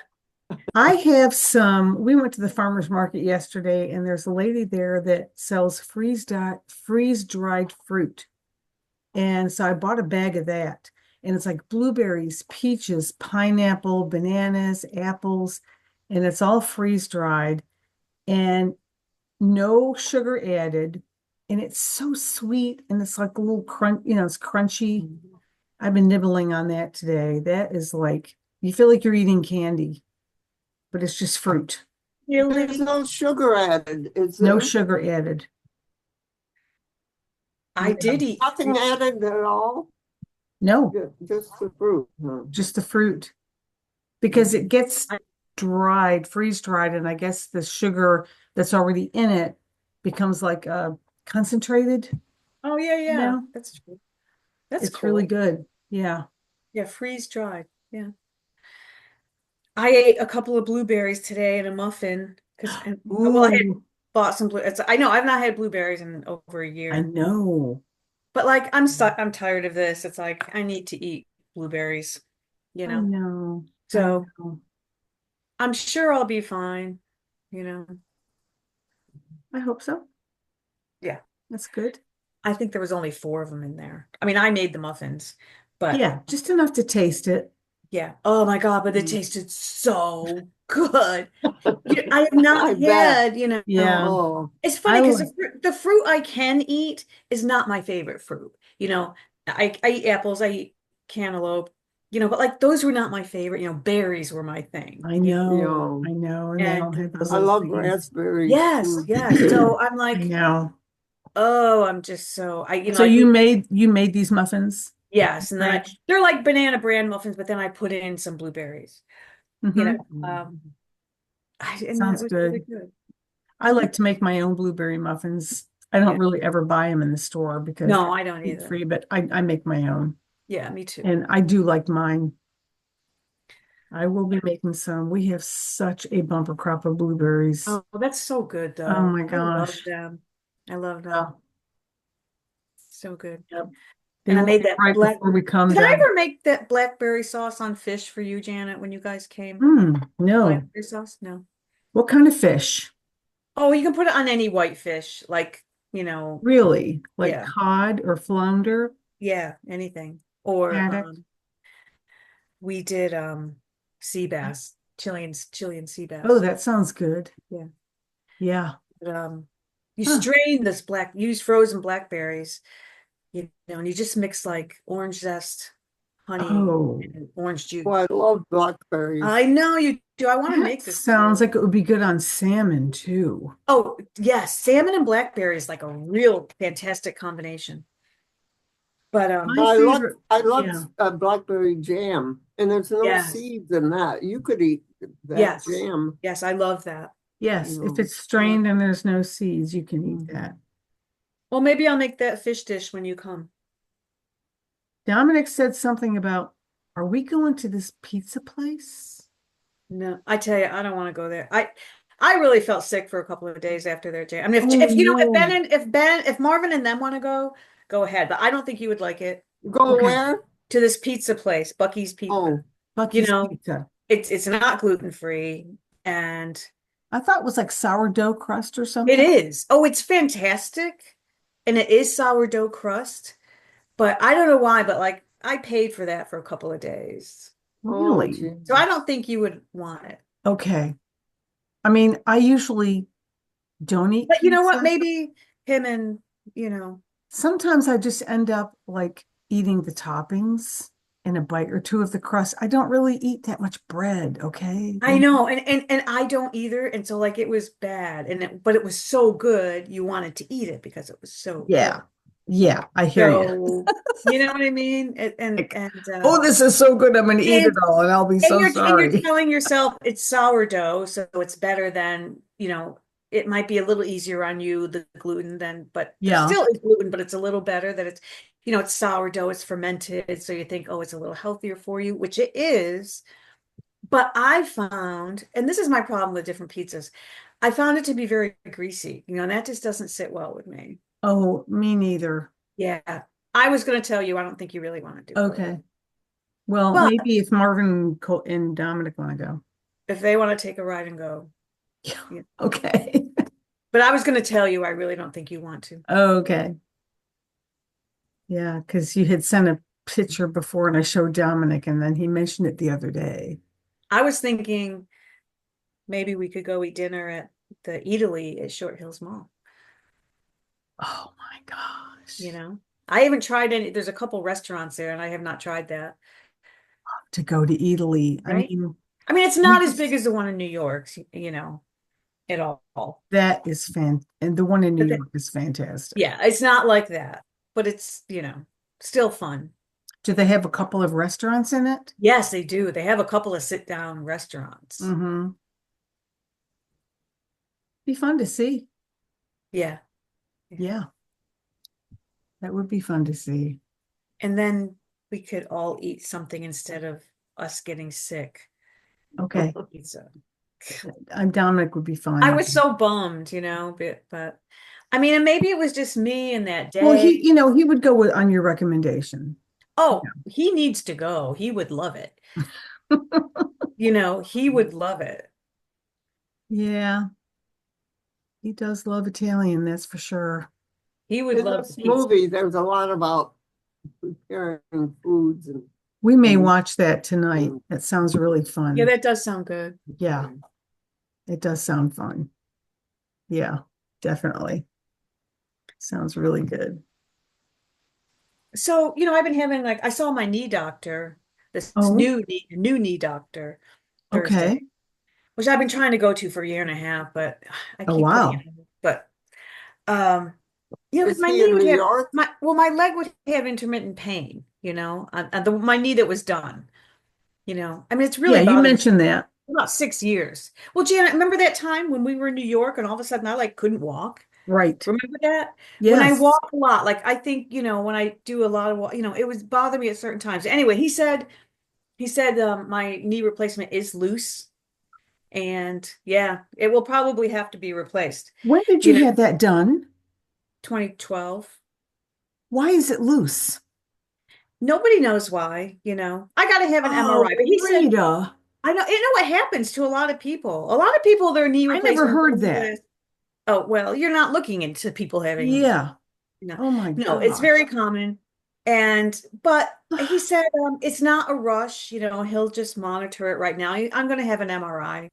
Speaker 3: I have we went to the farmer's market yesterday and there's a lady there that sells freeze-dried fruit. And so I bought a bag of that. And it's like blueberries, peaches, pineapple, bananas, apples, and it's all freeze-dried and no sugar added. And it's so sweet and it's like a little crunch, it's crunchy. I've been nibbling on that today. That is like, you feel like you're eating candy, but it's just fruit.
Speaker 1: There's
Speaker 2: Really?
Speaker 1: no sugar added, is
Speaker 3: No
Speaker 1: there?
Speaker 3: sugar added.
Speaker 2: I did eat
Speaker 1: Nothing added at all?
Speaker 3: No,
Speaker 1: Just the fruit, huh?
Speaker 3: just the fruit. Because it gets freeze dried, and I guess the sugar that's already in it becomes like concentrated.
Speaker 2: Oh yeah, yeah.
Speaker 3: know?
Speaker 2: That's true. That's
Speaker 3: It's really
Speaker 2: cool.
Speaker 3: good. Yeah.
Speaker 2: Yeah, freeze dried. Yeah. I ate a couple of blueberries today and a muffin because well, I had
Speaker 3: Ooh,
Speaker 2: bought some I know I've not had blueberries in over a
Speaker 3: I
Speaker 2: year.
Speaker 3: know.
Speaker 2: But like I'm tired of this. It's like I need to eat blueberries, you
Speaker 3: I
Speaker 2: know.
Speaker 3: know.
Speaker 2: So
Speaker 3: I know.
Speaker 2: I'm sure I'll be fine, you know.
Speaker 3: I hope so.
Speaker 2: Yeah.
Speaker 3: That's good.
Speaker 2: I think there was only 4 of them in there. I mean, I made the muffins, but
Speaker 3: Yeah, just enough to taste it.
Speaker 2: yeah. Oh my God, but it tasted so good. I have not
Speaker 1: I bet.
Speaker 2: had, you know,
Speaker 3: Yeah.
Speaker 1: Oh,
Speaker 2: it's funny
Speaker 3: I
Speaker 2: because
Speaker 3: like,
Speaker 2: the fruit I can eat is not my favorite fruit. You know, I eat apples, I eat cantaloupe, you know, but like those were not my favorite. You know, berries were my thing.
Speaker 3: I
Speaker 2: You know,
Speaker 3: know, and they
Speaker 2: and
Speaker 3: don't have those
Speaker 1: I
Speaker 3: little
Speaker 1: love
Speaker 3: seeds.
Speaker 1: raspberries
Speaker 2: yes,
Speaker 1: too.
Speaker 2: yes. So I'm
Speaker 3: I
Speaker 2: like,
Speaker 3: know.
Speaker 2: oh, I'm just so I, you know,
Speaker 3: So
Speaker 2: like
Speaker 3: you made these muffins?
Speaker 2: yes, and then
Speaker 3: Right.
Speaker 2: they're like banana bran muffins, but then I put in some blueberries. You
Speaker 3: Mm-hmm.
Speaker 2: know, and that
Speaker 3: Sounds
Speaker 2: was really
Speaker 3: good.
Speaker 2: good.
Speaker 3: I like to make my own blueberry muffins. I don't
Speaker 2: Yeah.
Speaker 3: really ever buy them in the store because
Speaker 2: No,
Speaker 3: they're
Speaker 2: I don't
Speaker 3: gluten
Speaker 2: either.
Speaker 3: free, but I make my own.
Speaker 2: Yeah, me too.
Speaker 3: And I do like mine. I will be making some. We have such a bumper crop of blueberries.
Speaker 2: Oh, that's so good
Speaker 3: Oh
Speaker 2: though.
Speaker 3: my
Speaker 2: I love
Speaker 3: gosh.
Speaker 2: them. I love
Speaker 3: Yeah.
Speaker 2: them. So good.
Speaker 3: Yep. They
Speaker 2: And I
Speaker 3: will
Speaker 2: made
Speaker 3: be
Speaker 2: that
Speaker 3: right
Speaker 2: black.
Speaker 3: before we come
Speaker 2: Did I
Speaker 3: down.
Speaker 2: ever make that blackberry sauce on fish for you, Janet, when you guys came?
Speaker 3: No.
Speaker 2: Blackberry sauce? No.
Speaker 3: What kind of fish?
Speaker 2: Oh, you can put it on any white fish, like, you know,
Speaker 3: Really? Like
Speaker 2: yeah,
Speaker 3: cod or flounder?
Speaker 2: yeah, anything. Or
Speaker 3: Haddock?
Speaker 2: we did sea bass, Chilean sea
Speaker 3: Oh,
Speaker 2: bass.
Speaker 3: that sounds good.
Speaker 2: Yeah.
Speaker 3: Yeah.
Speaker 2: But, you
Speaker 3: Huh.
Speaker 2: strain this use frozen blackberries, you know, and you just mix like orange zest, honey,
Speaker 3: Oh,
Speaker 2: and orange juice.
Speaker 1: Well, I love blackberries.
Speaker 2: I know you do. I want to
Speaker 3: that
Speaker 2: make this for
Speaker 3: sounds
Speaker 2: you.
Speaker 3: like it would be good on salmon too.
Speaker 2: Oh, yes, salmon and blackberry is like a real fantastic combination. But
Speaker 3: My favorite,
Speaker 1: I love
Speaker 3: yeah.
Speaker 1: blackberry jam, and there's no
Speaker 2: yes,
Speaker 1: seeds in that. You could eat that
Speaker 2: yes,
Speaker 1: jam,
Speaker 2: yes, I love that.
Speaker 3: Yes, if
Speaker 1: you
Speaker 3: it's
Speaker 2: Uh,
Speaker 3: strained and there's no seeds, you can eat
Speaker 1: know.
Speaker 3: that.
Speaker 2: well, maybe I'll make that fish dish when you come.
Speaker 3: Dominic said something about, are we going to this pizza place?
Speaker 2: No, I tell you, I don't want to go there. I really felt sick for a couple of days after their jam. I mean,
Speaker 3: Oh
Speaker 2: if you know
Speaker 3: no.
Speaker 2: if Marvin and them want to go, go ahead. But I don't think you would like it.
Speaker 1: Go
Speaker 3: Okay.
Speaker 1: where?
Speaker 2: To this pizza place, Bucky's Pizza.
Speaker 1: Oh,
Speaker 2: You
Speaker 3: Bucky's
Speaker 2: know,
Speaker 3: Pizza.
Speaker 2: it's not gluten free, and
Speaker 3: I thought it was like sourdough crust or
Speaker 2: it
Speaker 3: something.
Speaker 2: is. Oh, it's fantastic, and it is sourdough crust. But I don't know why, but like I paid for that for a couple of days,
Speaker 1: oh,
Speaker 3: Really?
Speaker 1: gee.
Speaker 2: so I don't think you would want it.
Speaker 3: Okay. I mean, I usually don't eat
Speaker 2: But you know what?
Speaker 3: pizza.
Speaker 2: Maybe him and you know.
Speaker 3: Sometimes I just end up like eating the toppings and a bite or two of the crust. I don't really eat that much bread, okay?
Speaker 2: I know, and I don't either. And so like it was bad, but it was so good. You wanted to eat it because it was so good.
Speaker 3: Yeah. Yeah, I hear you.
Speaker 2: So you know what I mean?
Speaker 3: Like, oh, this is so good. I'm going to eat it
Speaker 2: and
Speaker 3: all and I'll be so
Speaker 2: and you're
Speaker 3: sorry.
Speaker 2: telling yourself it's sourdough, so it's better than, you know, it might be a little easier on you, the gluten than, but there
Speaker 3: Yeah.
Speaker 2: still is gluten, but it's a little better that it's, you know, it's sourdough, it's fermented, so you think, oh, it's a little healthier for you, which it is. But I found, and this is my problem with different pizzas, I found it to be very greasy, you know, and that just doesn't sit well with me.
Speaker 3: Oh, me neither.
Speaker 2: Yeah. I was going to tell you, I don't think you really want to do both.
Speaker 3: Okay. Well,
Speaker 2: But
Speaker 3: maybe if Marvin and Dominic want to go.
Speaker 2: if they want to take a ride and go, yeah.
Speaker 3: Okay.
Speaker 2: But I was going to tell you, I really don't think you want to.
Speaker 3: Okay. Yeah, because you had sent a picture before and I showed Dominic and then he mentioned it the other day.
Speaker 2: I was thinking maybe we could go eat dinner at the Eataly at Short Hills Mall.
Speaker 3: Oh my gosh.
Speaker 2: You know, I haven't tried any, there's a couple restaurants there and I have not tried that.
Speaker 3: To go to Italy.
Speaker 2: Right?
Speaker 3: I
Speaker 2: I mean, it's
Speaker 3: we
Speaker 2: not as big
Speaker 3: just,
Speaker 2: as the one in New York, you know, at all.
Speaker 3: that is and the one in New
Speaker 2: But
Speaker 3: York is fantastic.
Speaker 2: yeah, it's not like that, but it's, you know, still fun.
Speaker 3: Do they have a couple of restaurants in it?
Speaker 2: Yes, they do. They have a couple of sit down restaurants.
Speaker 3: Mm-hmm. Be fun to see.
Speaker 2: Yeah.
Speaker 3: Yeah, that would be fun to see.
Speaker 2: And then we could all eat something instead of us getting sick.
Speaker 3: Okay.
Speaker 2: Pizza.
Speaker 3: Dominic would be fine.
Speaker 2: I was so bummed, you know, but I mean, and maybe it was just me and that
Speaker 3: Well,
Speaker 2: day.
Speaker 3: he would go with on your recommendation.
Speaker 2: Oh, he needs to go. He would love it. You know, he would love it.
Speaker 3: Yeah, he does love Italian, that's for sure.
Speaker 2: He would
Speaker 1: In
Speaker 2: love the
Speaker 1: this
Speaker 2: pizza.
Speaker 1: movie, there's a lot about preparing foods and
Speaker 3: We may
Speaker 1: Mm.
Speaker 3: watch that tonight. That sounds really fun.
Speaker 2: Yeah, that does sound good.
Speaker 3: Yeah, it does sound fun. Yeah, definitely. Sounds really good.
Speaker 2: So, I've been having like I saw my knee doctor, this
Speaker 3: Oh,
Speaker 2: new knee doctor
Speaker 3: okay.
Speaker 2: Thursday, which I've been trying to go to for a year and a half, but I
Speaker 3: Oh,
Speaker 2: keep putting it
Speaker 3: wow.
Speaker 2: off. But um, 'cause
Speaker 1: Is
Speaker 2: my
Speaker 1: he
Speaker 2: knee
Speaker 1: in
Speaker 2: would
Speaker 1: New
Speaker 2: have
Speaker 1: York?
Speaker 2: my leg would have intermittent pain, on my knee that was done, I mean, it's
Speaker 3: Yeah,
Speaker 2: really
Speaker 3: you
Speaker 2: bothered me
Speaker 3: mentioned that.
Speaker 2: for about 6 years. Well, Janet, remember that time when we were in New York and all of a sudden I like couldn't walk?
Speaker 3: Right.
Speaker 2: Remember that? When I
Speaker 3: Yes.
Speaker 2: walk a lot, like I think, when I do a lot of it was bothering me at certain times. Anyway, he said my knee replacement is loose and yeah, it will probably have to be replaced.
Speaker 3: When did
Speaker 2: You
Speaker 3: you
Speaker 2: know,
Speaker 3: have that done?
Speaker 2: 2012.
Speaker 3: Why is it loose?
Speaker 2: Nobody knows why, I gotta have an
Speaker 3: Oh,
Speaker 2: MRI, but he said
Speaker 3: Rita,
Speaker 2: I know what happens to a lot of people. A lot of people, their knee
Speaker 3: I never
Speaker 2: replacements
Speaker 3: heard
Speaker 2: only
Speaker 3: that.
Speaker 2: last. Oh, well, you're not looking into people having,
Speaker 3: Yeah.
Speaker 2: no,
Speaker 3: Oh my
Speaker 2: no, it's
Speaker 3: gosh.
Speaker 2: very common. But he said it's not a rush, he'll just monitor it right now. I'm going to have an MRI.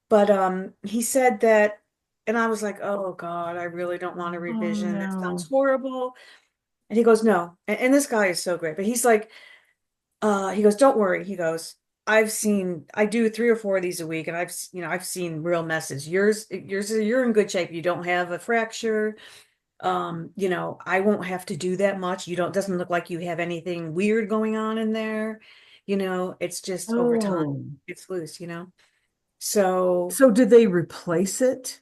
Speaker 2: But he said that, and I was like, oh God, I really don't want a
Speaker 3: Oh
Speaker 2: revision. That sounds
Speaker 3: no.
Speaker 2: horrible. And he goes, no. And this guy is so great. But he's like, he goes, don't worry. He goes, I do 3 or 4 of these a week, and I've seen real messes. You're in good shape. You don't have a fracture. I won't have to do that much. Doesn't look like you have anything weird going on in there. It's just over time,
Speaker 3: Oh.
Speaker 2: it's loose. So
Speaker 3: So did they replace it?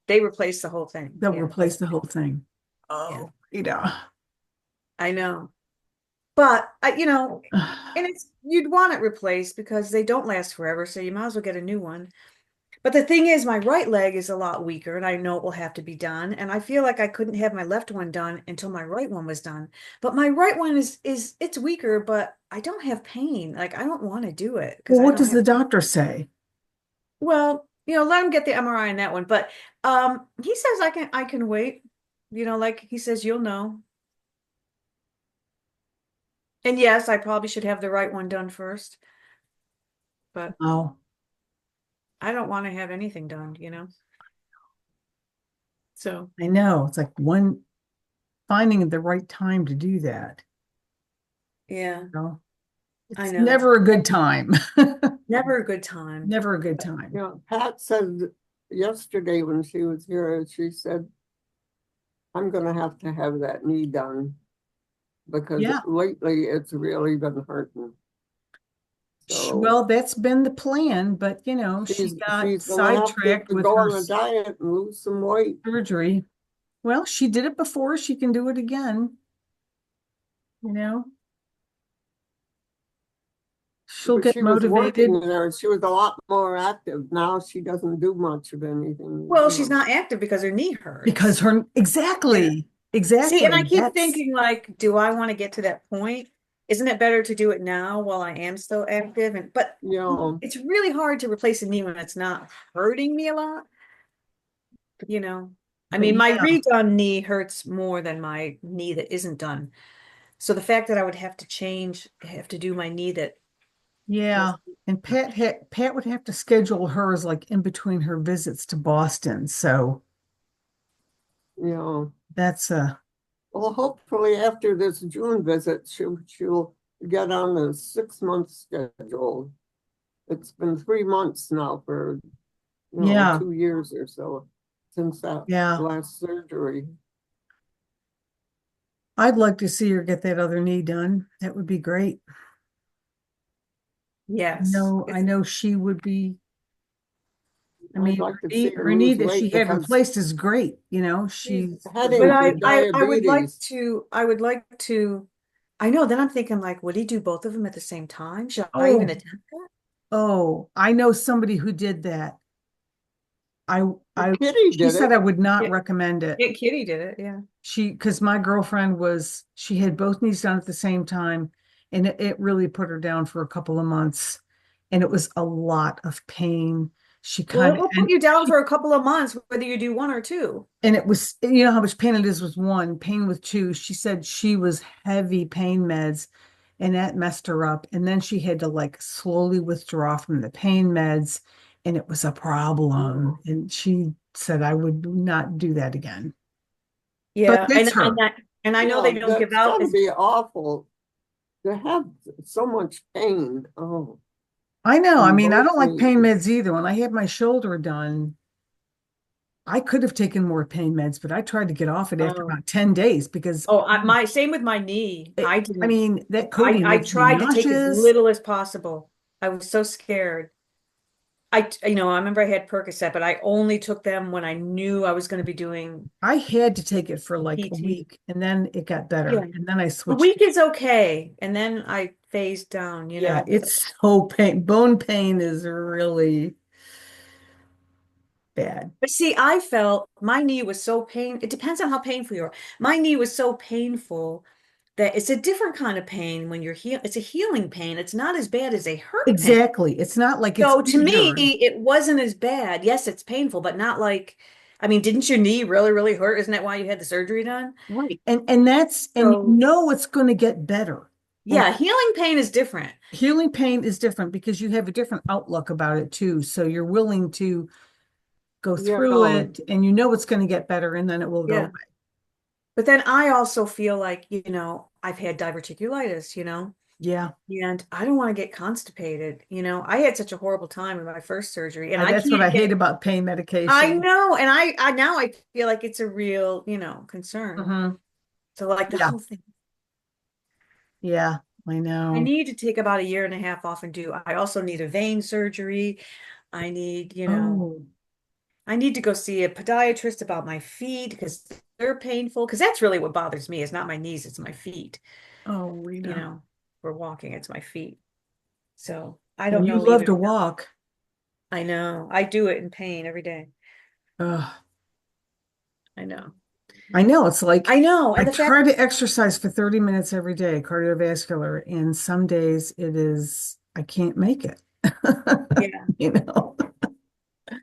Speaker 2: they replaced the whole thing.
Speaker 3: They'll
Speaker 2: Yeah.
Speaker 3: replace the whole thing.
Speaker 2: Yeah,
Speaker 3: Oh, Rita.
Speaker 2: I know. But and you'd want it replaced because they don't last forever, so you might as well get a new one. But the thing is, my right leg is a lot weaker, and I know it will have to be done. And I feel like I couldn't have my left one done until my right one was done. But my right one is it's weaker, but I don't have pain. Like I don't want to do it because
Speaker 3: Well,
Speaker 2: I
Speaker 3: what
Speaker 2: don't
Speaker 3: does
Speaker 2: have.
Speaker 3: the doctor say?
Speaker 2: Well, let him get the MRI on that one. But he says I can wait. Like he says, you'll know. And yes, I probably should have the right one done first, but
Speaker 3: Oh,
Speaker 2: I don't want to have anything done. So
Speaker 3: I know. It's like finding the right time to do that.
Speaker 2: yeah,
Speaker 3: You know?
Speaker 2: I
Speaker 3: It's
Speaker 2: know.
Speaker 3: never a good time.
Speaker 2: Never a good time.
Speaker 3: Never a good time.
Speaker 1: Pat said yesterday when she was here, she said, I'm gonna have to have that knee done because
Speaker 3: Yeah.
Speaker 1: lately it's really been hurting. So
Speaker 3: Well, that's been the plan, but she got
Speaker 1: she's gonna have
Speaker 3: sidetracked
Speaker 1: to
Speaker 3: with
Speaker 1: go
Speaker 3: her
Speaker 1: on a diet and lose some weight.
Speaker 3: surgery. Well, she did it before. She can do it again. You know, she'll
Speaker 1: But
Speaker 3: get
Speaker 1: she was
Speaker 3: motivated.
Speaker 1: working there and she was a lot more active. Now she doesn't do much of anything.
Speaker 2: Well, she's not active because her knee hurts.
Speaker 3: Because her,
Speaker 2: Yeah.
Speaker 3: exactly,
Speaker 2: See, and I
Speaker 3: exactly.
Speaker 2: keep thinking like, do I want to get to that point? Isn't it better to do it now while I am still active? But it's really hard to replace a knee when it's not hurting me a lot. I mean, my
Speaker 3: Yeah.
Speaker 2: redone knee hurts more than my knee that isn't done. So the fact that I would have to do my knee that
Speaker 3: Yeah. And Pat would have to schedule hers like in between her visits to Boston. So that's
Speaker 1: well, hopefully after this June visit, she'll get on a 6-month schedule. It's been 3 months now for
Speaker 3: yeah.
Speaker 1: 2 years or so since that
Speaker 3: Yeah.
Speaker 1: last surgery.
Speaker 3: I'd like to see her get that other knee done. That would be great.
Speaker 2: yes.
Speaker 3: I know she would be. I
Speaker 1: I'd
Speaker 3: mean,
Speaker 1: like to see
Speaker 3: her knee
Speaker 1: lose
Speaker 3: that she
Speaker 1: weight
Speaker 3: had
Speaker 1: because
Speaker 3: replaced is great. She's
Speaker 1: heading
Speaker 2: But
Speaker 1: for
Speaker 2: I would like
Speaker 1: diabetes.
Speaker 2: to, I know, then I'm thinking like, would he do both of them at the same time? Should I even
Speaker 3: Oh,
Speaker 2: attempt that?
Speaker 3: oh, I know somebody who did that.
Speaker 1: Kitty
Speaker 3: She
Speaker 1: did
Speaker 3: said
Speaker 1: it.
Speaker 3: I would not
Speaker 2: Yeah.
Speaker 3: recommend it.
Speaker 2: Yeah, Kitty did it, yeah.
Speaker 3: Because my girlfriend she had both knees done at the same time, and it really put her down for a couple of months, and it was a lot of pain. She
Speaker 2: Well,
Speaker 3: kind
Speaker 2: it
Speaker 3: of,
Speaker 2: will put you down for a couple of months, whether you do one or two.
Speaker 3: and it was, how much pain it is with one, pain with two. She said she was heavy pain meds, and that messed her up. And then she had to like slowly withdraw from the pain meds, and it was a problem. And she said, I would not do that again. But
Speaker 2: Yeah,
Speaker 3: that's her.
Speaker 2: and I know
Speaker 1: Yeah,
Speaker 2: they don't give
Speaker 1: that's
Speaker 2: out
Speaker 1: gotta
Speaker 2: as
Speaker 1: be awful to have so much pain. Oh,
Speaker 3: I know. I
Speaker 1: in
Speaker 3: mean, I
Speaker 1: both
Speaker 3: don't like pain
Speaker 1: knees.
Speaker 3: meds either. When I had my shoulder done, I could have taken more pain meds, but I tried to get off it after
Speaker 2: oh
Speaker 3: about 10 days because
Speaker 2: my same with my knee. I
Speaker 3: I
Speaker 2: didn't.
Speaker 3: mean, that codeine
Speaker 2: I
Speaker 3: makes me
Speaker 2: tried to take as
Speaker 3: nauseous.
Speaker 2: little as possible. I was so scared. I remember I had Percocet, but I only took them when I knew I was going to be doing
Speaker 3: I had to take it for like a
Speaker 2: PT.
Speaker 3: week and then it got better.
Speaker 2: Yeah.
Speaker 3: And then I
Speaker 2: A
Speaker 3: switched.
Speaker 2: week is okay, and then I phased down, you
Speaker 3: Yeah,
Speaker 2: know.
Speaker 3: it's so pain. Bone pain is really bad.
Speaker 2: But see, I felt my knee was so pain. It depends on how painful you are. My knee was so painful that it's a different kind of pain when you're it's a healing pain. It's not as bad as a hurt pain.
Speaker 3: Exactly. It's not like it's
Speaker 2: So to me,
Speaker 3: injured.
Speaker 2: it wasn't as bad. Yes, it's painful, but not like, I mean, didn't your knee really, really hurt? Isn't that why you had the surgery done?
Speaker 3: Right. And that's and you
Speaker 2: So
Speaker 3: know it's going to get better. And
Speaker 2: yeah, healing pain is different.
Speaker 3: healing pain is different because you have a different outlook about it too. So you're willing to go
Speaker 1: Yeah,
Speaker 3: through it and you know it's going to get better and then it will go
Speaker 2: Yeah.
Speaker 3: away.
Speaker 2: But then I also feel like, I've had diverticulitis,
Speaker 3: Yeah.
Speaker 2: and I don't want to get constipated. I had such a horrible time with my first surgery, and I
Speaker 3: That's what I
Speaker 2: can't
Speaker 3: hate
Speaker 2: get,
Speaker 3: about pain
Speaker 2: I
Speaker 3: medication.
Speaker 2: know, and I now I feel like it's a real, concern.
Speaker 3: Hmm.
Speaker 2: So like the
Speaker 3: Yeah.
Speaker 2: whole thing,
Speaker 3: Yeah. I
Speaker 2: I
Speaker 3: know.
Speaker 2: need to take about a year and a half off and do. I also need a vein surgery. I need,
Speaker 3: Oh,
Speaker 2: I need to go see a podiatrist about my feet because they're painful. Because that's really what bothers me is not my knees, it's my feet.
Speaker 3: oh,
Speaker 2: You
Speaker 3: Rita.
Speaker 2: know, for walking, it's my feet. So I
Speaker 3: Well,
Speaker 2: don't
Speaker 3: you
Speaker 2: know
Speaker 3: love
Speaker 2: even.
Speaker 3: to walk.
Speaker 2: I know. I do it in pain every day.
Speaker 3: Ugh.
Speaker 2: I know.
Speaker 3: I know. It's like
Speaker 2: I know.
Speaker 3: I
Speaker 2: And the
Speaker 3: try
Speaker 2: fact,
Speaker 3: to exercise for 30 minutes every day, cardiovascular, and some days I can't make it.
Speaker 2: yeah.
Speaker 3: You know,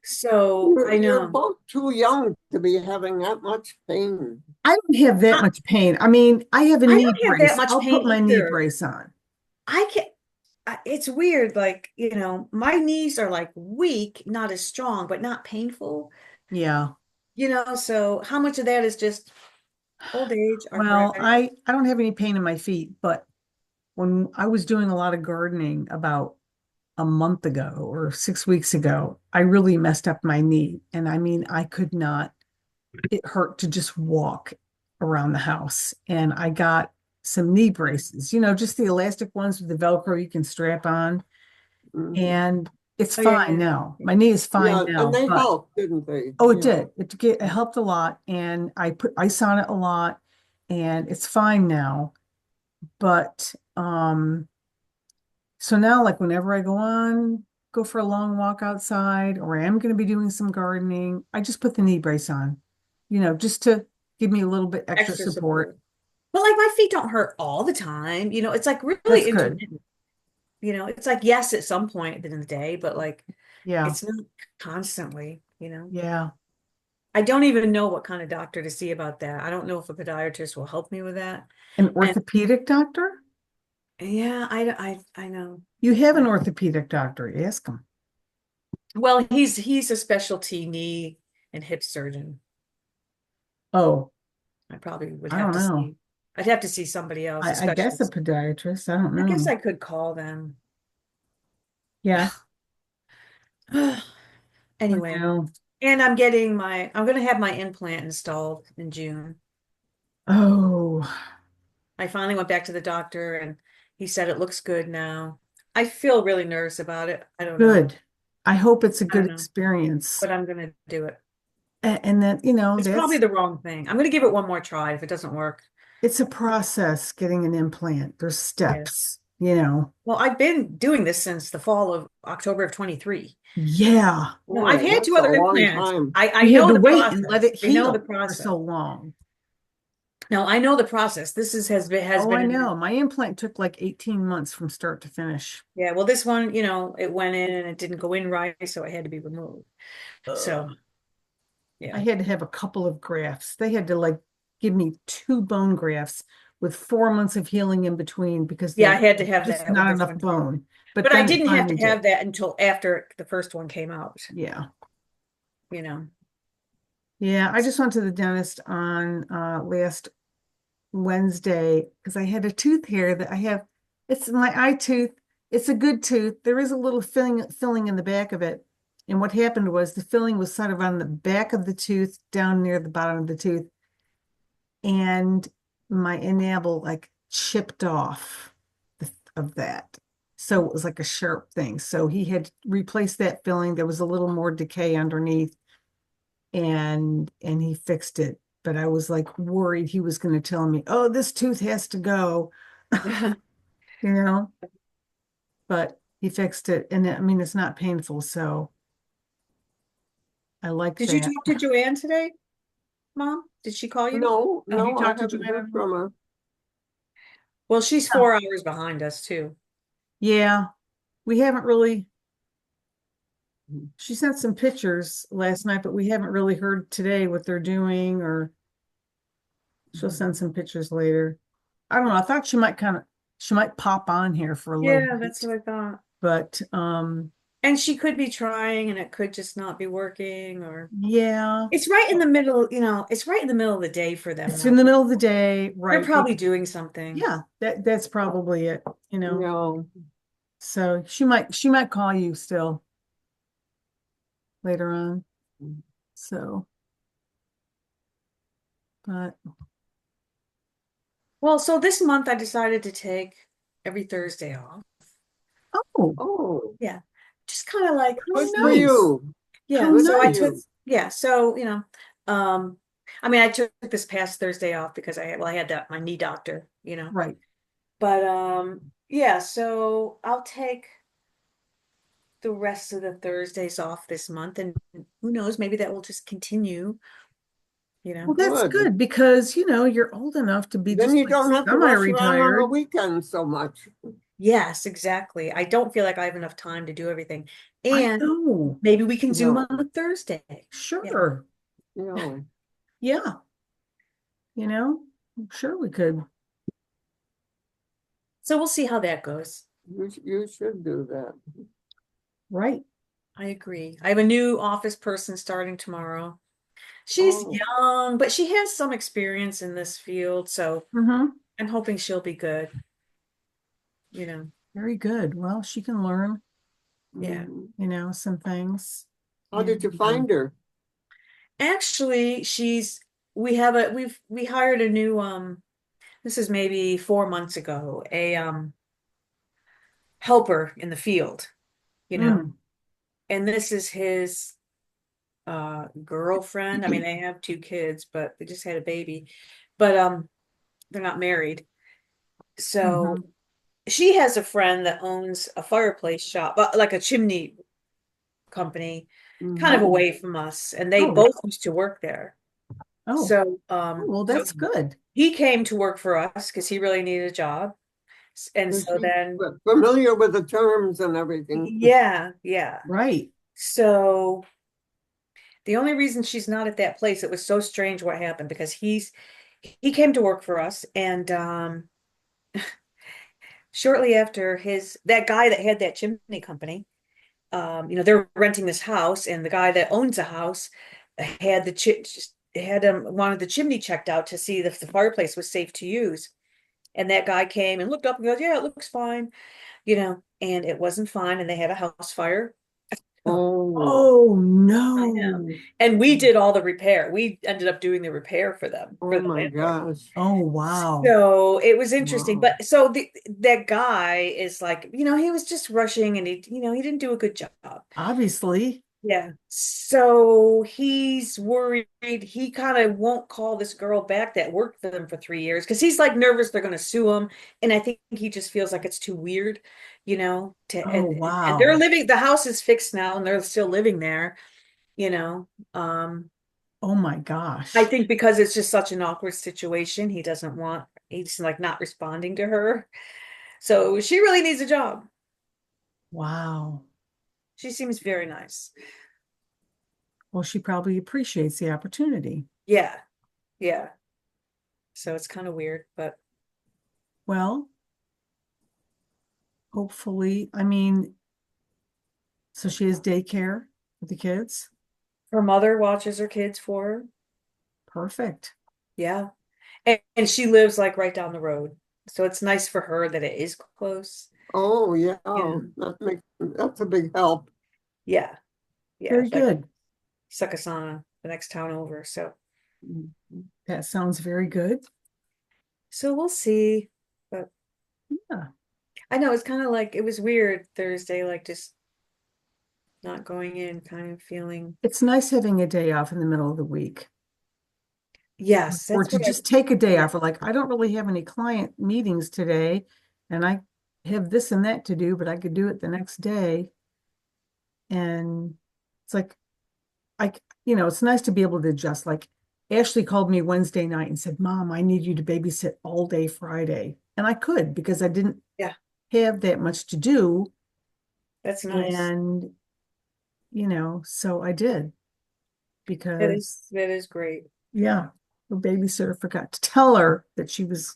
Speaker 2: So
Speaker 1: you're,
Speaker 2: I
Speaker 1: you're
Speaker 2: know.
Speaker 1: both too young to be having that much pain.
Speaker 3: I don't have that
Speaker 2: I,
Speaker 3: much pain. I mean, I have a
Speaker 2: I
Speaker 3: knee
Speaker 2: don't have that
Speaker 3: brace.
Speaker 2: much
Speaker 3: I'll
Speaker 2: pain
Speaker 3: put my knee
Speaker 2: either.
Speaker 3: brace on.
Speaker 2: I can it's weird, like, my knees are like weak, not as strong, but not painful.
Speaker 3: Yeah.
Speaker 2: So how much of that is just old age,
Speaker 3: Well,
Speaker 2: arthritis?
Speaker 3: I don't have any pain in my feet, but when I was doing a lot of gardening about a month ago or 6 weeks ago, I really messed up my knee. And I mean, I could not, it hurt to just walk around the house. And I got some knee braces, just the elastic ones with the Velcro you can strap on.
Speaker 1: Mhm.
Speaker 3: And it's
Speaker 2: Oh yeah,
Speaker 3: fine
Speaker 2: yeah.
Speaker 3: now. My knee is fine
Speaker 1: Yeah, and
Speaker 3: now,
Speaker 1: they
Speaker 3: but
Speaker 1: helped, didn't they?
Speaker 3: oh, it
Speaker 1: Yeah.
Speaker 3: did. It helped a lot. And I put ice on it a lot and it's fine now. But so now like whenever I go for a long walk outside or I am going to be doing some gardening, I just put the knee brace on, just to give me a little bit extra
Speaker 2: Extra
Speaker 3: support.
Speaker 2: support. But like my feet don't hurt all the time. It's like
Speaker 3: That's
Speaker 2: really
Speaker 3: good.
Speaker 2: intermittent. It's like yes, at some point in the day, but like
Speaker 3: Yeah.
Speaker 2: it's not constantly.
Speaker 3: Yeah.
Speaker 2: I don't even know what kind of doctor to see about that. I don't know if a podiatrist will help me with that.
Speaker 3: An
Speaker 2: And
Speaker 3: orthopedic doctor?
Speaker 2: yeah, I know.
Speaker 3: You have an
Speaker 2: I,
Speaker 3: orthopedic doctor. Ask him.
Speaker 2: well, he's a specialty knee and hip surgeon.
Speaker 3: Oh,
Speaker 2: I probably would
Speaker 3: I
Speaker 2: have
Speaker 3: don't
Speaker 2: to
Speaker 3: know.
Speaker 2: see. I'd have to see somebody else, a
Speaker 3: I guess a
Speaker 2: specialist.
Speaker 3: podiatrist. I don't
Speaker 2: I guess
Speaker 3: know.
Speaker 2: I could call them.
Speaker 3: Yeah, I
Speaker 2: Anyway,
Speaker 3: know.
Speaker 2: and I'm gonna have my implant installed in June.
Speaker 3: Oh,
Speaker 2: I finally went back to the doctor and he said it looks good now. I feel really nervous about it. I don't know.
Speaker 3: good. I hope it's a
Speaker 2: I
Speaker 3: good
Speaker 2: don't know,
Speaker 3: experience.
Speaker 2: but I'm gonna do it.
Speaker 3: And that,
Speaker 2: It's probably the wrong thing. I'm gonna give it one more try. If it doesn't work,
Speaker 3: it's a process getting an implant. There's
Speaker 2: yeah.
Speaker 3: steps.
Speaker 2: Well, I've been doing this since the fall of October of 23.
Speaker 3: Yeah.
Speaker 2: No, I've
Speaker 1: Oh,
Speaker 2: had
Speaker 1: that's
Speaker 2: two
Speaker 1: a
Speaker 2: other
Speaker 1: long
Speaker 2: implants.
Speaker 1: time.
Speaker 2: I
Speaker 3: You had
Speaker 2: know
Speaker 3: to
Speaker 2: the
Speaker 3: wait and let
Speaker 2: process.
Speaker 3: it
Speaker 2: I know the
Speaker 3: heal for
Speaker 2: process.
Speaker 3: so long.
Speaker 2: No, I know the process. This has
Speaker 3: Oh, I
Speaker 2: been
Speaker 3: know. My implant took like 18 months from start to finish.
Speaker 2: yeah. Well, this one, it went in and it didn't go in right, so it had to be removed.
Speaker 3: Ugh.
Speaker 2: So
Speaker 3: I
Speaker 2: yeah,
Speaker 3: had to have a couple of grafts. They had to like give me two bone grafts, with 4 months of healing in between because
Speaker 2: Yeah, I
Speaker 3: they
Speaker 2: had to have
Speaker 3: just
Speaker 2: that with
Speaker 3: not
Speaker 2: this
Speaker 3: enough
Speaker 2: one.
Speaker 3: bone. But
Speaker 2: But I
Speaker 3: then it
Speaker 2: didn't have
Speaker 3: finally
Speaker 2: to have
Speaker 3: did.
Speaker 2: that until after the first one came out,
Speaker 3: Yeah.
Speaker 2: you know.
Speaker 3: Yeah, I just went to the dentist on last Wednesday because I had a tooth here that I have. It's my eye tooth. It's a good tooth. There is a little filling in the back of it. And what happened was the filling was sort of on the back of the tooth, down near the bottom of the tooth. And my enamel like chipped off of that. So it was like a sharp thing. So he had replaced that filling. There was a little more decay underneath and he fixed it. But I was like worried he was going to tell me, "Oh, this tooth has to go," you know. But he fixed it, and I mean, it's not painful, so I like
Speaker 2: Did you
Speaker 3: that.
Speaker 2: talk to Joanne today, Mom? Did she call you?
Speaker 1: No,
Speaker 3: Have you
Speaker 1: no, I
Speaker 3: talked to
Speaker 1: haven't
Speaker 3: Joanna?
Speaker 1: heard from her.
Speaker 2: Well, she's
Speaker 3: No.
Speaker 2: 4 hours behind us too.
Speaker 3: Yeah, we haven't really. She sent some pictures last night, but we haven't really heard today what they're doing, or she'll send some pictures later. I don't know. I thought she might pop on here for a little
Speaker 2: Yeah, that's
Speaker 3: bit,
Speaker 2: what I thought.
Speaker 3: but
Speaker 2: And she could be trying and it could just not be working, or
Speaker 3: yeah,
Speaker 2: it's right in the middle, it's right in the middle of the day for them
Speaker 3: it's
Speaker 2: though.
Speaker 3: in the middle of the day,
Speaker 2: They're
Speaker 3: right?
Speaker 2: probably doing something.
Speaker 3: Yeah, that's probably it, you know.
Speaker 1: No,
Speaker 3: So she might call you still later on. So, but
Speaker 2: Well, so this month I decided to take every Thursday off.
Speaker 3: oh,
Speaker 1: oh,
Speaker 2: Yeah. Just kind of like,
Speaker 1: good
Speaker 3: how
Speaker 1: for
Speaker 3: nice.
Speaker 1: you.
Speaker 2: yeah.
Speaker 3: How
Speaker 1: Good
Speaker 2: So
Speaker 1: for
Speaker 2: I
Speaker 3: nice.
Speaker 2: took,
Speaker 1: you.
Speaker 2: yeah. So, I mean, I took this past Thursday off because I had that, my knee doctor.
Speaker 3: Right.
Speaker 2: But, yeah, so I'll take the rest of the Thursdays off this month, and who knows, maybe that will just continue.
Speaker 3: Well, that's
Speaker 1: Good.
Speaker 3: good because you're old enough to be
Speaker 1: Then
Speaker 3: just
Speaker 1: you
Speaker 3: like
Speaker 1: don't have to rush around on the
Speaker 3: semi-retired.
Speaker 1: weekends so much.
Speaker 2: Yes, exactly. I don't feel like I have enough time to do everything.
Speaker 3: I
Speaker 2: And
Speaker 3: know.
Speaker 2: maybe we can Zoom
Speaker 1: No,
Speaker 2: on a Thursday. Yeah.
Speaker 3: Sure.
Speaker 1: no,
Speaker 3: Yeah. I'm sure we could.
Speaker 2: So we'll see how that goes.
Speaker 1: you should do that.
Speaker 3: Right.
Speaker 2: I agree. I have a new office person starting tomorrow. She's
Speaker 1: Oh,
Speaker 2: young, but she has some experience in this field, so
Speaker 3: Mm-hmm.
Speaker 2: I'm hoping she'll be good.
Speaker 3: Very good. Well, she can learn,
Speaker 2: Yeah.
Speaker 3: some things.
Speaker 1: how did you
Speaker 3: And,
Speaker 1: find her?
Speaker 2: Actually, we hired a new this is maybe 4 months ago, a helper in the field, you know.
Speaker 3: mm,
Speaker 2: And this is his girlfriend. I mean, they have 2 kids, but they just had a baby. But they're not married. So
Speaker 3: mhm.
Speaker 2: she has a friend that owns a fireplace shop, like a chimney company, kind of
Speaker 1: Mhm.
Speaker 3: Oh,
Speaker 2: away from us, and they
Speaker 3: oh,
Speaker 2: both used to work there.
Speaker 3: oh,
Speaker 2: So
Speaker 3: well,
Speaker 2: so
Speaker 3: that's good.
Speaker 2: he came to work for us because he really needed a job. And
Speaker 1: So
Speaker 2: so
Speaker 1: she's
Speaker 2: then,
Speaker 1: familiar with the terms and everything.
Speaker 2: yeah, yeah.
Speaker 3: Right.
Speaker 2: So the only reason she's not at that place, it was so strange what happened because he came to work for us, and shortly after that guy that had that chimney company, they're renting this house, and the guy that owns the house had wanted the chimney checked out to see if the fireplace was safe to use. And that guy came and looked up and goes, "Yeah, it looks fine," and it wasn't fine, and they had a house fire.
Speaker 1: Oh,
Speaker 3: Oh
Speaker 2: I know.
Speaker 3: no.
Speaker 2: And we did all the repair. We ended up doing the repair for them,
Speaker 1: oh
Speaker 2: for the
Speaker 1: my
Speaker 2: landlord.
Speaker 1: gosh.
Speaker 3: Oh wow.
Speaker 2: So it was interesting.
Speaker 1: Wow.
Speaker 2: But so that guy is like, he was just rushing, and he didn't do a good job.
Speaker 3: Obviously.
Speaker 2: Yeah. So he's worried he kind of won't call this girl back that worked for them for 3 years because he's like nervous they're going to sue him. And I think he just feels like it's too weird,
Speaker 3: Oh
Speaker 2: and they're
Speaker 3: wow.
Speaker 2: the house is fixed now and they're still living there. Um,
Speaker 3: Oh my
Speaker 2: I
Speaker 3: gosh.
Speaker 2: think because it's just such an awkward situation, he's like not responding to her. So she really needs a job.
Speaker 3: Wow.
Speaker 2: She seems very nice.
Speaker 3: Well, she probably appreciates the opportunity.
Speaker 2: Yeah. Yeah. So it's kind of weird, but
Speaker 3: Well, hopefully, I mean, so she has daycare with the kids.
Speaker 2: Her mother watches her kids for her.
Speaker 3: Perfect.
Speaker 2: Yeah. And she lives like right down the road. So it's nice for her that it is close.
Speaker 1: Oh, yeah,
Speaker 2: Yeah.
Speaker 1: that's a big help.
Speaker 2: Yeah. Yeah.
Speaker 3: Very
Speaker 2: It's like
Speaker 3: good.
Speaker 2: Sakasana, the next town over.
Speaker 3: That sounds very good.
Speaker 2: So we'll see. But
Speaker 3: Yeah.
Speaker 2: I know it's kind of like it was weird Thursday, like just not going in, kind of feeling.
Speaker 3: It's nice having a day off in the middle of the week.
Speaker 2: Yes,
Speaker 3: Or
Speaker 2: that's
Speaker 3: to
Speaker 2: what
Speaker 3: just take a day
Speaker 2: yeah.
Speaker 3: off. Or like, I don't really have any client meetings today, and I have this and that to do, but I could do it the next day. And it's like, it's nice to be able to adjust. Like Ashley called me Wednesday night and said, Mom, I need you to babysit all day Friday. And I could because I didn't
Speaker 2: Yeah,
Speaker 3: have that much to do.
Speaker 2: that's nice.
Speaker 3: And, so I did because,
Speaker 2: That is great.
Speaker 3: yeah, the babysitter forgot to tell her that she was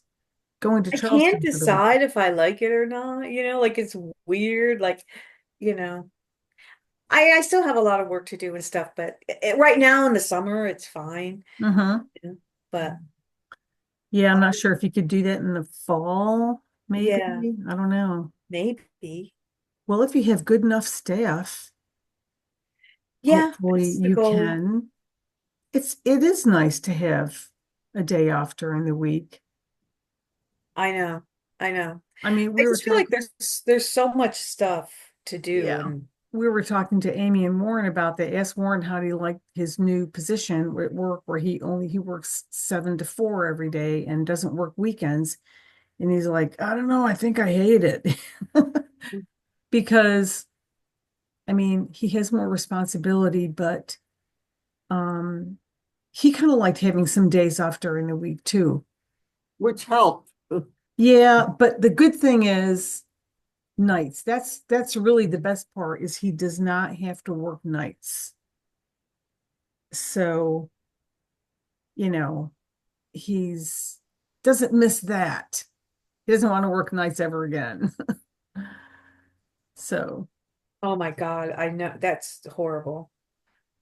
Speaker 3: going to
Speaker 2: I can't
Speaker 3: Charleston for the week.
Speaker 2: decide if I like it or not, like it's weird, like, you know. I still have a lot of work to do and stuff, but right now in the summer it's fine.
Speaker 3: Mm-hmm.
Speaker 2: But
Speaker 3: Yeah, I'm
Speaker 2: I,
Speaker 3: not sure if you could do that in the fall, maybe.
Speaker 2: yeah,
Speaker 3: I don't know.
Speaker 2: maybe.
Speaker 3: Well, if you have good enough staff,
Speaker 2: Yeah,
Speaker 3: hopefully
Speaker 2: that's the
Speaker 3: you
Speaker 2: goal.
Speaker 3: can. It is nice to have a day off during the week.
Speaker 2: I know. I know.
Speaker 3: I mean,
Speaker 2: I
Speaker 3: we were
Speaker 2: just feel like
Speaker 3: talking,
Speaker 2: there's so much stuff to do
Speaker 3: yeah,
Speaker 2: and
Speaker 3: we were talking to Amy and Warren about that. Asked Warren how he liked his new position at work where he works 7 to 4 every day and doesn't work weekends. And he's like, I don't know, I think I hate it. Because I mean, he has more responsibility, but um he kind of liked having some days off during the week too.
Speaker 1: Which helped.
Speaker 3: Yeah, but the good thing is nights. That's really the best part is he does not have to work nights. So, you know, he's doesn't miss that. He doesn't want to work nights ever again. So,
Speaker 2: oh my God, I know that's horrible.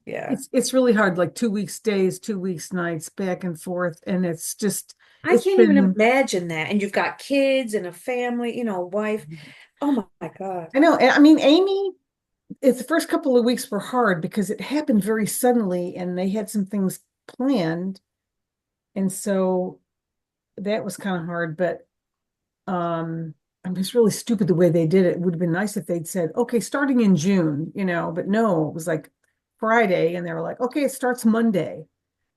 Speaker 2: Yeah.
Speaker 3: it's really hard, like 2 weeks days, 2 weeks nights, back and forth. And
Speaker 2: I
Speaker 3: it's
Speaker 2: can't even
Speaker 3: been,
Speaker 2: imagine that. And you've got kids and a family, a wife. Oh my God.
Speaker 3: I know. I mean, Amy, it's the first couple of weeks were hard because it happened very suddenly and they had some things planned. And so that was kind of hard, but I mean, it's really stupid the way they did it. It would have been nice if they'd said, okay, starting in June, but no, it was like Friday and they were like, okay, it starts Monday.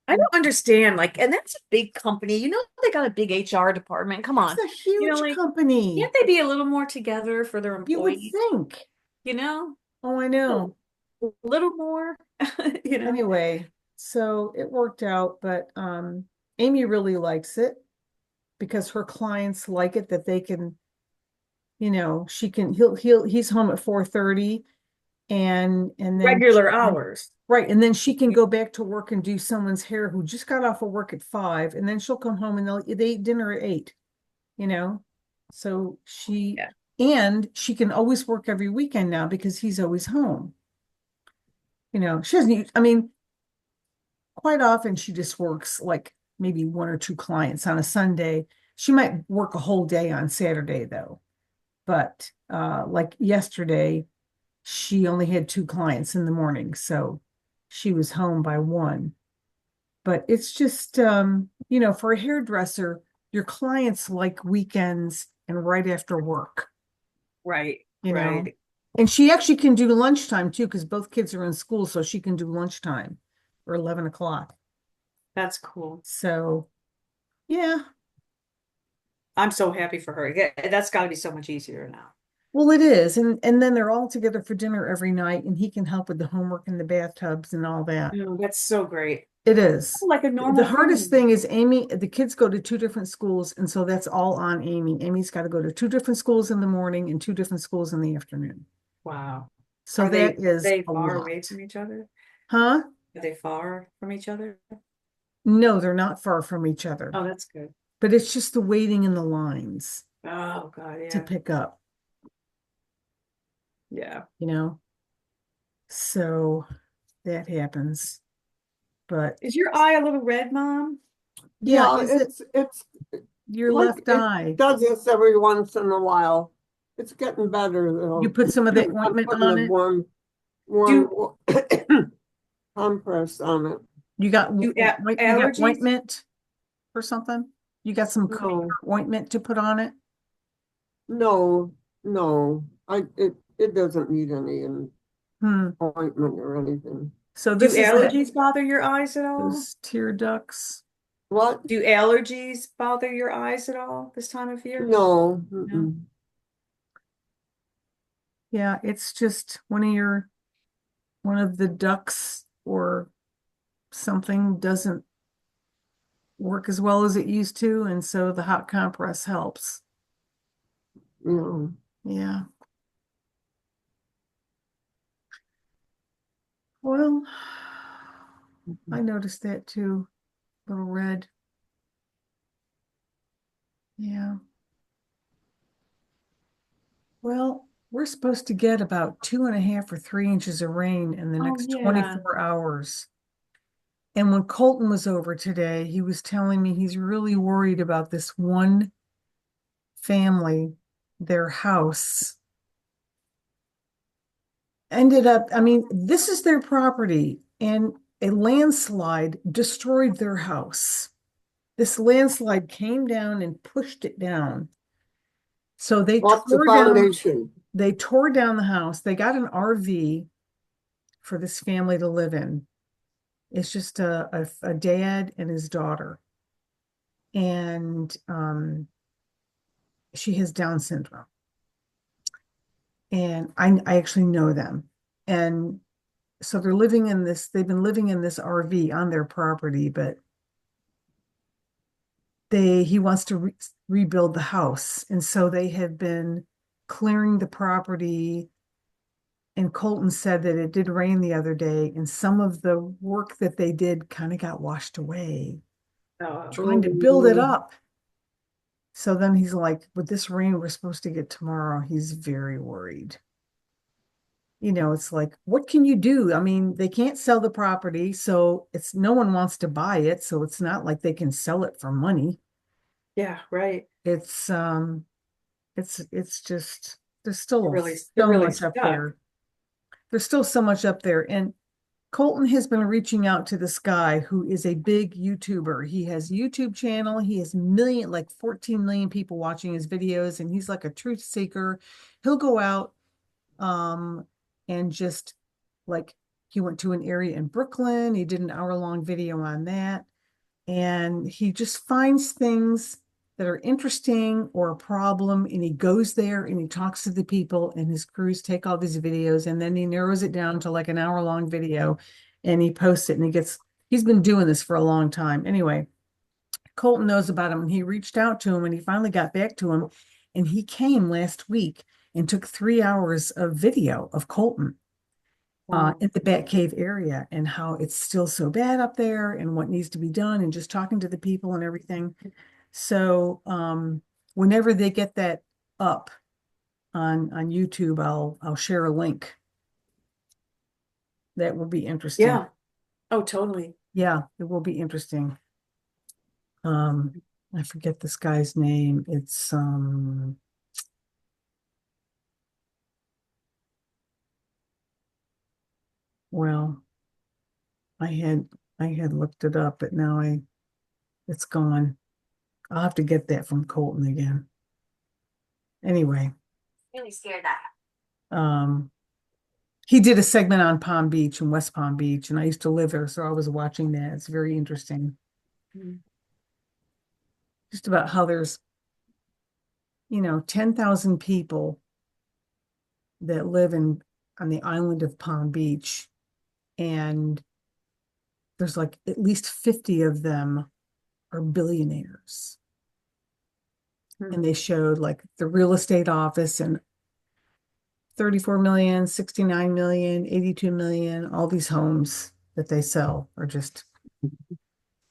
Speaker 2: I don't understand. Like, and that's a big company. They got a big HR department. Come
Speaker 3: It's
Speaker 2: on.
Speaker 3: a huge
Speaker 2: Like,
Speaker 3: company.
Speaker 2: can't they be a little more together for their
Speaker 3: You would
Speaker 2: employees?
Speaker 3: think.
Speaker 2: You know,
Speaker 3: Oh, I know.
Speaker 2: a little more, you know.
Speaker 3: Anyway, so it worked out, but Amy really likes it because her clients like it that they can, she can he's home at 4:30 and then
Speaker 2: Regular hours.
Speaker 3: right, and then she can go back to work and do someone's hair who just got off of work at 5, and then she'll come home and they eat dinner at 8, you know. So
Speaker 2: Yeah.
Speaker 3: she can always work every weekend now because he's always home. She doesn't, I mean, quite often she just works like maybe 1 or 2 clients on a Sunday. She might work a whole day on Saturday though. But like yesterday, she only had 2 clients in the morning, so she was home by 1. But it's just for a hairdresser, your clients like weekends and right after work,
Speaker 2: Right.
Speaker 3: you know.
Speaker 2: Right.
Speaker 3: And she actually can do lunchtime too, because both kids are in school, so she can do lunchtime or 11 o'clock.
Speaker 2: That's cool.
Speaker 3: So yeah.
Speaker 2: I'm so happy for her. Yeah, that's got to be so much easier now.
Speaker 3: Well, it is. And then they're all together for dinner every night, and he can help with the homework in the bathtubs and all that.
Speaker 2: That's so great.
Speaker 3: It is.
Speaker 2: Like a
Speaker 3: The
Speaker 2: normal
Speaker 3: hardest
Speaker 2: family.
Speaker 3: thing is the kids go to 2 different schools, and so that's all on Amy. Amy's got to go to 2 different schools in the morning and 2 different schools in the afternoon.
Speaker 2: Wow.
Speaker 3: So
Speaker 2: Are
Speaker 3: that is
Speaker 2: they
Speaker 3: a
Speaker 2: far away
Speaker 3: lot.
Speaker 2: from each other?
Speaker 3: Huh?
Speaker 2: Are they far from each other?
Speaker 3: No, they're not far from each other.
Speaker 2: Oh, that's good.
Speaker 3: but it's just the waiting in the lines
Speaker 2: Oh, God,
Speaker 3: to
Speaker 2: yeah.
Speaker 3: pick up,
Speaker 2: Yeah.
Speaker 3: you know? So that happens. But
Speaker 2: Is your eye a little red, Mom?
Speaker 3: yeah,
Speaker 1: Yeah,
Speaker 3: is it
Speaker 1: it's
Speaker 3: your
Speaker 1: like
Speaker 3: left
Speaker 1: it
Speaker 3: eye?
Speaker 1: does this every once in a while. It's getting better
Speaker 3: You
Speaker 1: though.
Speaker 3: put some of the
Speaker 1: I'm
Speaker 3: ointment
Speaker 1: putting
Speaker 3: on
Speaker 1: a
Speaker 3: it?
Speaker 1: warm
Speaker 2: Do
Speaker 1: compress on it.
Speaker 3: You got
Speaker 2: do
Speaker 3: you got
Speaker 2: allergies?
Speaker 3: ointment or something? You got some cream
Speaker 1: No,
Speaker 3: or ointment to put on it?
Speaker 1: no, no. It doesn't need any
Speaker 3: Hmm.
Speaker 1: ointment or anything.
Speaker 3: So
Speaker 2: Do
Speaker 3: this is that
Speaker 2: allergies bother your eyes at all?
Speaker 3: those tear ducts.
Speaker 1: What?
Speaker 2: Do allergies bother your eyes at all this time of year?
Speaker 1: No.
Speaker 2: No.
Speaker 1: Mm-mm.
Speaker 3: Yeah, it's just one of the ducts or something doesn't work as well as it used to, and so the hot compress helps.
Speaker 1: No.
Speaker 3: Yeah. Well, I noticed that too. Little red. Yeah. Well, we're supposed to get about 2.5 or 3 inches of rain in the
Speaker 2: Oh,
Speaker 3: next
Speaker 2: yeah.
Speaker 3: 24 hours. And when Colton was over today, he was telling me he's really worried about this one family, their house ended up, I mean, this is their property, and a landslide destroyed their house. This landslide came down and pushed it down. So
Speaker 1: What's the foundation?
Speaker 3: they tore down the house. They got an RV for this family to live in. It's just a dad and his daughter. And she has Down syndrome. And I actually know them. And so they've been living in this RV on their property, but he wants to rebuild the house. And so they have been clearing the property. And Colton said that it did rain the other day, and some of the work that they did kind of got washed away,
Speaker 2: Oh,
Speaker 3: trying to build it up. So then he's like, with this rain we're supposed to get tomorrow, he's very worried. It's like, what can you do? I mean, they can't sell the property, so no one wants to buy it, so it's not like they can sell it for money.
Speaker 2: yeah, right.
Speaker 3: It's just there's still
Speaker 2: They're
Speaker 3: so
Speaker 2: really
Speaker 3: much up
Speaker 2: stuck.
Speaker 3: there. There's still so much up there. And Colton has been reaching out to this guy who is a big YouTuber. He has a YouTube channel. He has like 14 million people watching his videos, and he's like a truth seeker. He'll go out and just like he went to an area in Brooklyn. He did an hour-long video on that. And he just finds things that are interesting or a problem, and he goes there and he talks to the people, and his crews take all these videos, and then he narrows it down to like an hour-long video, and he posts it, and he's been doing this for a long time. Anyway, Colton knows about him, and he reached out to him, and he finally got back to him, and he came last week and took 3 hours of video of Colton in the Batcave area, and how it's still so bad up there and what needs to be done, and just talking to the people and everything. So whenever they get that up on YouTube, I'll share a link. That will be interesting.
Speaker 2: Yeah. Oh, totally.
Speaker 3: Yeah, it will be interesting. I forget this guy's name. It's well, I had looked it up, but now it's gone. I'll have to get that from Colton again. Anyway,
Speaker 2: Really scared that.
Speaker 3: he did a segment on Palm Beach and West Palm Beach, and I used to live there, so I was watching that. It's very interesting. Just about how there's 10,000 people that live on the island of Palm Beach, and there's like at least 50 of them are billionaires. And they showed like the real estate office, and 34 million, 69 million, 82 million, all these homes that they sell are just,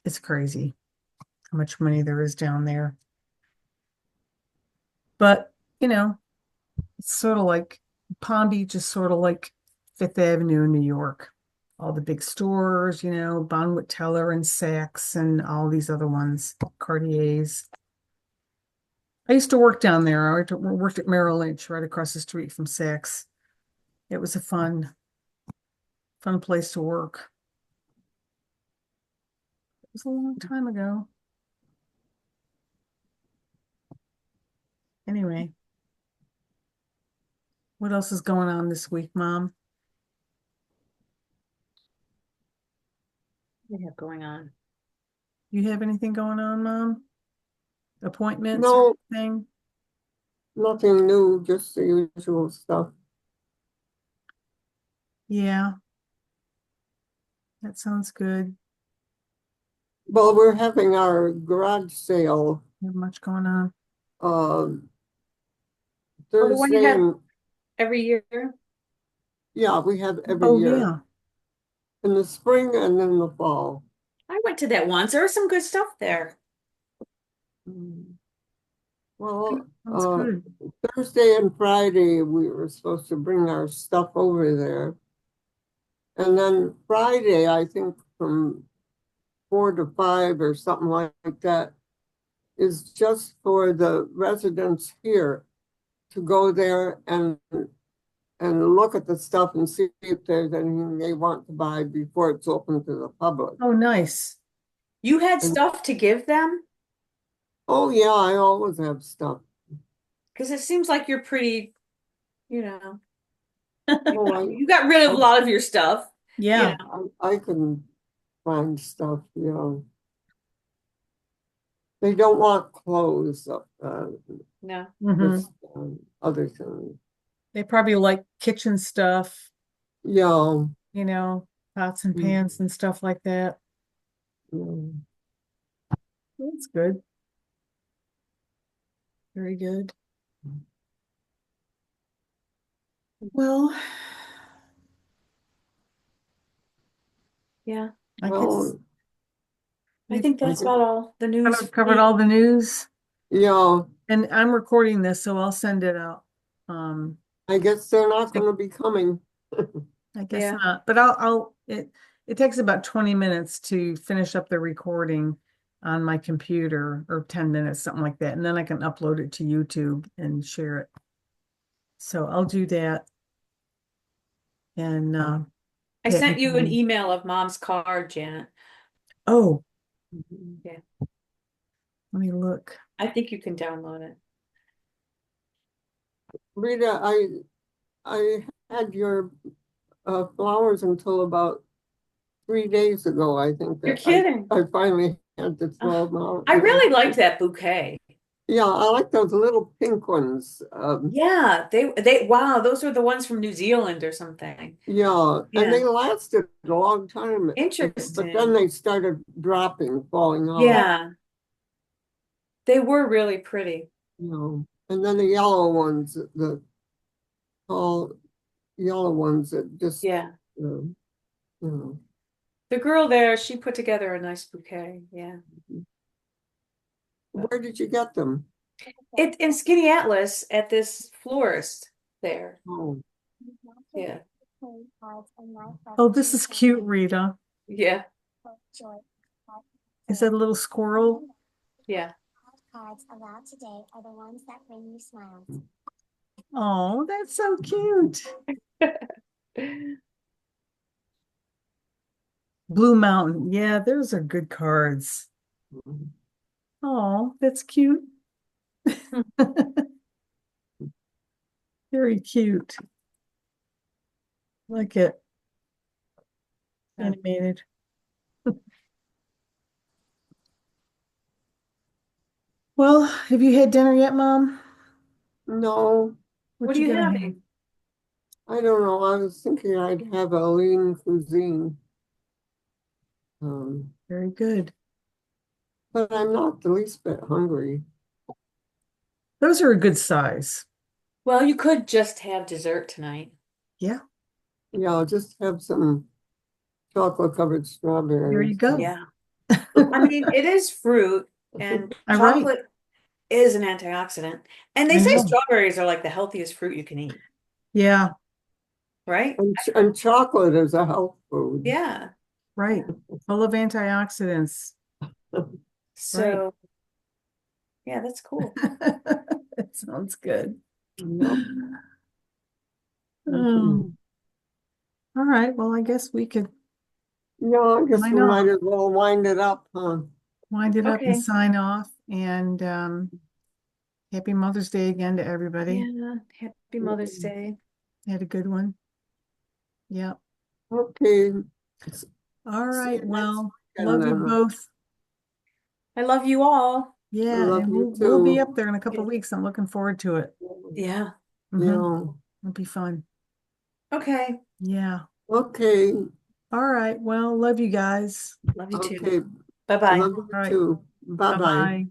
Speaker 3: it's crazy how much money there is down there. But, you know, it's sort of like Palm Beach is sort of like Fifth Avenue in New York. All the big stores, you know, Bonwit Teller and Saks and all these other ones, Cartier's. I used to work down there. I worked at Merrill Lynch right across the street from Saks. It was a fun place to work. It was a long time ago. Anyway, what else is going on this week, Mom?
Speaker 2: What do you have going on?
Speaker 3: You have anything going on, Mom? Appointments
Speaker 1: No,
Speaker 3: or anything?
Speaker 1: nothing new, just the usual stuff.
Speaker 3: Yeah, that sounds good.
Speaker 1: Well, we're having our garage sale,
Speaker 3: You have much going on.
Speaker 2: Oh,
Speaker 1: um,
Speaker 2: the one you
Speaker 1: Thursday
Speaker 2: have
Speaker 1: and,
Speaker 2: every year?
Speaker 1: yeah, we have every
Speaker 3: Oh,
Speaker 1: year.
Speaker 3: yeah.
Speaker 1: In the spring and in the fall.
Speaker 2: I went to that once. There was some good stuff there.
Speaker 1: Well,
Speaker 3: That's good.
Speaker 1: Thursday and Friday, we were supposed to bring our stuff over there. And then Friday, I think from 4 to 5 or something like that, is just for the residents here to go there and look at the stuff and see if there's anything they want to buy before it's open to the public.
Speaker 3: Oh, nice.
Speaker 2: You had
Speaker 1: And-
Speaker 2: stuff to give them?
Speaker 1: Oh, yeah, I always have stuff.
Speaker 2: Because it seems like you're pretty, you know,
Speaker 1: Oh,
Speaker 2: you got rid of a lot of your stuff.
Speaker 3: Yeah.
Speaker 1: I can find stuff, you know. They don't want clothes,
Speaker 2: No.
Speaker 3: Mhm.
Speaker 1: just other things.
Speaker 3: They probably like kitchen stuff,
Speaker 1: Yeah,
Speaker 3: you know, pots and
Speaker 1: Mm.
Speaker 3: pans and stuff like that.
Speaker 1: yeah.
Speaker 3: That's good. Very good. Well,
Speaker 2: Yeah.
Speaker 3: I guess
Speaker 1: Well,
Speaker 2: I think that's about all the
Speaker 3: kind
Speaker 2: news.
Speaker 3: of covered all the news.
Speaker 1: yeah,
Speaker 3: And I'm recording this, so I'll send it out.
Speaker 1: I guess they're not gonna be coming.
Speaker 3: I guess
Speaker 2: Yeah.
Speaker 3: not, but it takes about 20 minutes to finish up the recording on my computer, or 10 minutes, something like that. And then I can upload it to YouTube and share it. So I'll do that. And
Speaker 2: I
Speaker 3: yeah,
Speaker 2: sent you an email of Mom's card, Janet.
Speaker 3: oh,
Speaker 2: Yeah.
Speaker 3: let me look.
Speaker 2: I think you can download it.
Speaker 1: Rita, I had your flowers until about 3 days ago, I think.
Speaker 2: You're
Speaker 1: that
Speaker 2: kidding.
Speaker 1: I finally had to throw them out.
Speaker 2: I really liked that bouquet.
Speaker 1: Yeah, I like those little pink ones.
Speaker 2: Yeah, wow, those were the ones from New Zealand or something.
Speaker 1: Yeah,
Speaker 2: Yeah.
Speaker 1: and they lasted a long time. But
Speaker 2: Interesting.
Speaker 1: then they started dropping, falling off.
Speaker 2: Yeah. They were really pretty.
Speaker 1: You know, and then the yellow ones, the tall yellow ones that just,
Speaker 2: Yeah.
Speaker 1: you know.
Speaker 2: The girl there, she put together a nice bouquet. Yeah.
Speaker 1: Where did you get them?
Speaker 2: It in Skinny Atlas at this florist there.
Speaker 1: Oh,
Speaker 2: Yeah.
Speaker 3: Oh, this is cute, Rita.
Speaker 2: Yeah.
Speaker 3: Is that a little squirrel?
Speaker 2: Yeah.
Speaker 4: Cards allowed today are the ones that bring you smiles.
Speaker 3: Oh, that's so cute. Blue Mountain. Yeah, those are good cards. Oh, that's cute. Very cute. Like it.
Speaker 2: Yeah.
Speaker 3: Animated. Well, have you had dinner yet, Mom?
Speaker 1: no,
Speaker 2: What are
Speaker 3: you
Speaker 2: you
Speaker 3: gonna have?
Speaker 2: having?
Speaker 1: I don't know. I was thinking I'd have a lean cuisine.
Speaker 3: Very good.
Speaker 1: But I'm not the least bit hungry.
Speaker 3: Those are a good size.
Speaker 2: Well, you could just have dessert tonight.
Speaker 3: Yeah,
Speaker 1: Yeah, I'll just have some chocolate covered strawberries.
Speaker 3: there you go.
Speaker 2: Yeah. I mean, it is fruit. And
Speaker 3: All right.
Speaker 2: chocolate is an antioxidant. And they
Speaker 3: I
Speaker 2: say
Speaker 3: know.
Speaker 2: strawberries are like the healthiest fruit you can eat,
Speaker 3: Yeah,
Speaker 2: right?
Speaker 1: And chocolate is a health food.
Speaker 2: Yeah.
Speaker 3: right. Full of antioxidants.
Speaker 2: So, yeah, that's cool.
Speaker 3: That sounds good.
Speaker 1: Yep.
Speaker 3: Oh, all right. Well, I guess we could
Speaker 1: Yeah, I guess
Speaker 3: Sign
Speaker 1: we might
Speaker 3: off.
Speaker 1: as well wind it up, huh?
Speaker 3: wind it up and
Speaker 2: Okay.
Speaker 3: sign off. And happy Mother's Day again to everybody.
Speaker 2: Yeah. Happy Mother's Day.
Speaker 3: Had a good one. Yep.
Speaker 1: Okay.
Speaker 3: All right.
Speaker 1: next
Speaker 3: Well,
Speaker 1: weekend
Speaker 3: love you
Speaker 1: then.
Speaker 3: both.
Speaker 2: I love you all.
Speaker 3: Yeah,
Speaker 1: love
Speaker 3: and
Speaker 1: you
Speaker 3: we'll be
Speaker 1: too.
Speaker 3: up there in a couple of weeks. I'm looking forward to it.
Speaker 2: Yeah.
Speaker 3: Mhm.
Speaker 1: Yeah.
Speaker 3: It'll be fun.
Speaker 2: Okay.
Speaker 3: Yeah.
Speaker 1: Okay.
Speaker 3: All right. Well, love you guys.
Speaker 2: Love you too.
Speaker 1: Okay.
Speaker 2: Bye-bye.
Speaker 1: Love you
Speaker 3: All right.
Speaker 1: too. Bye-bye.
Speaker 3: Bye-bye.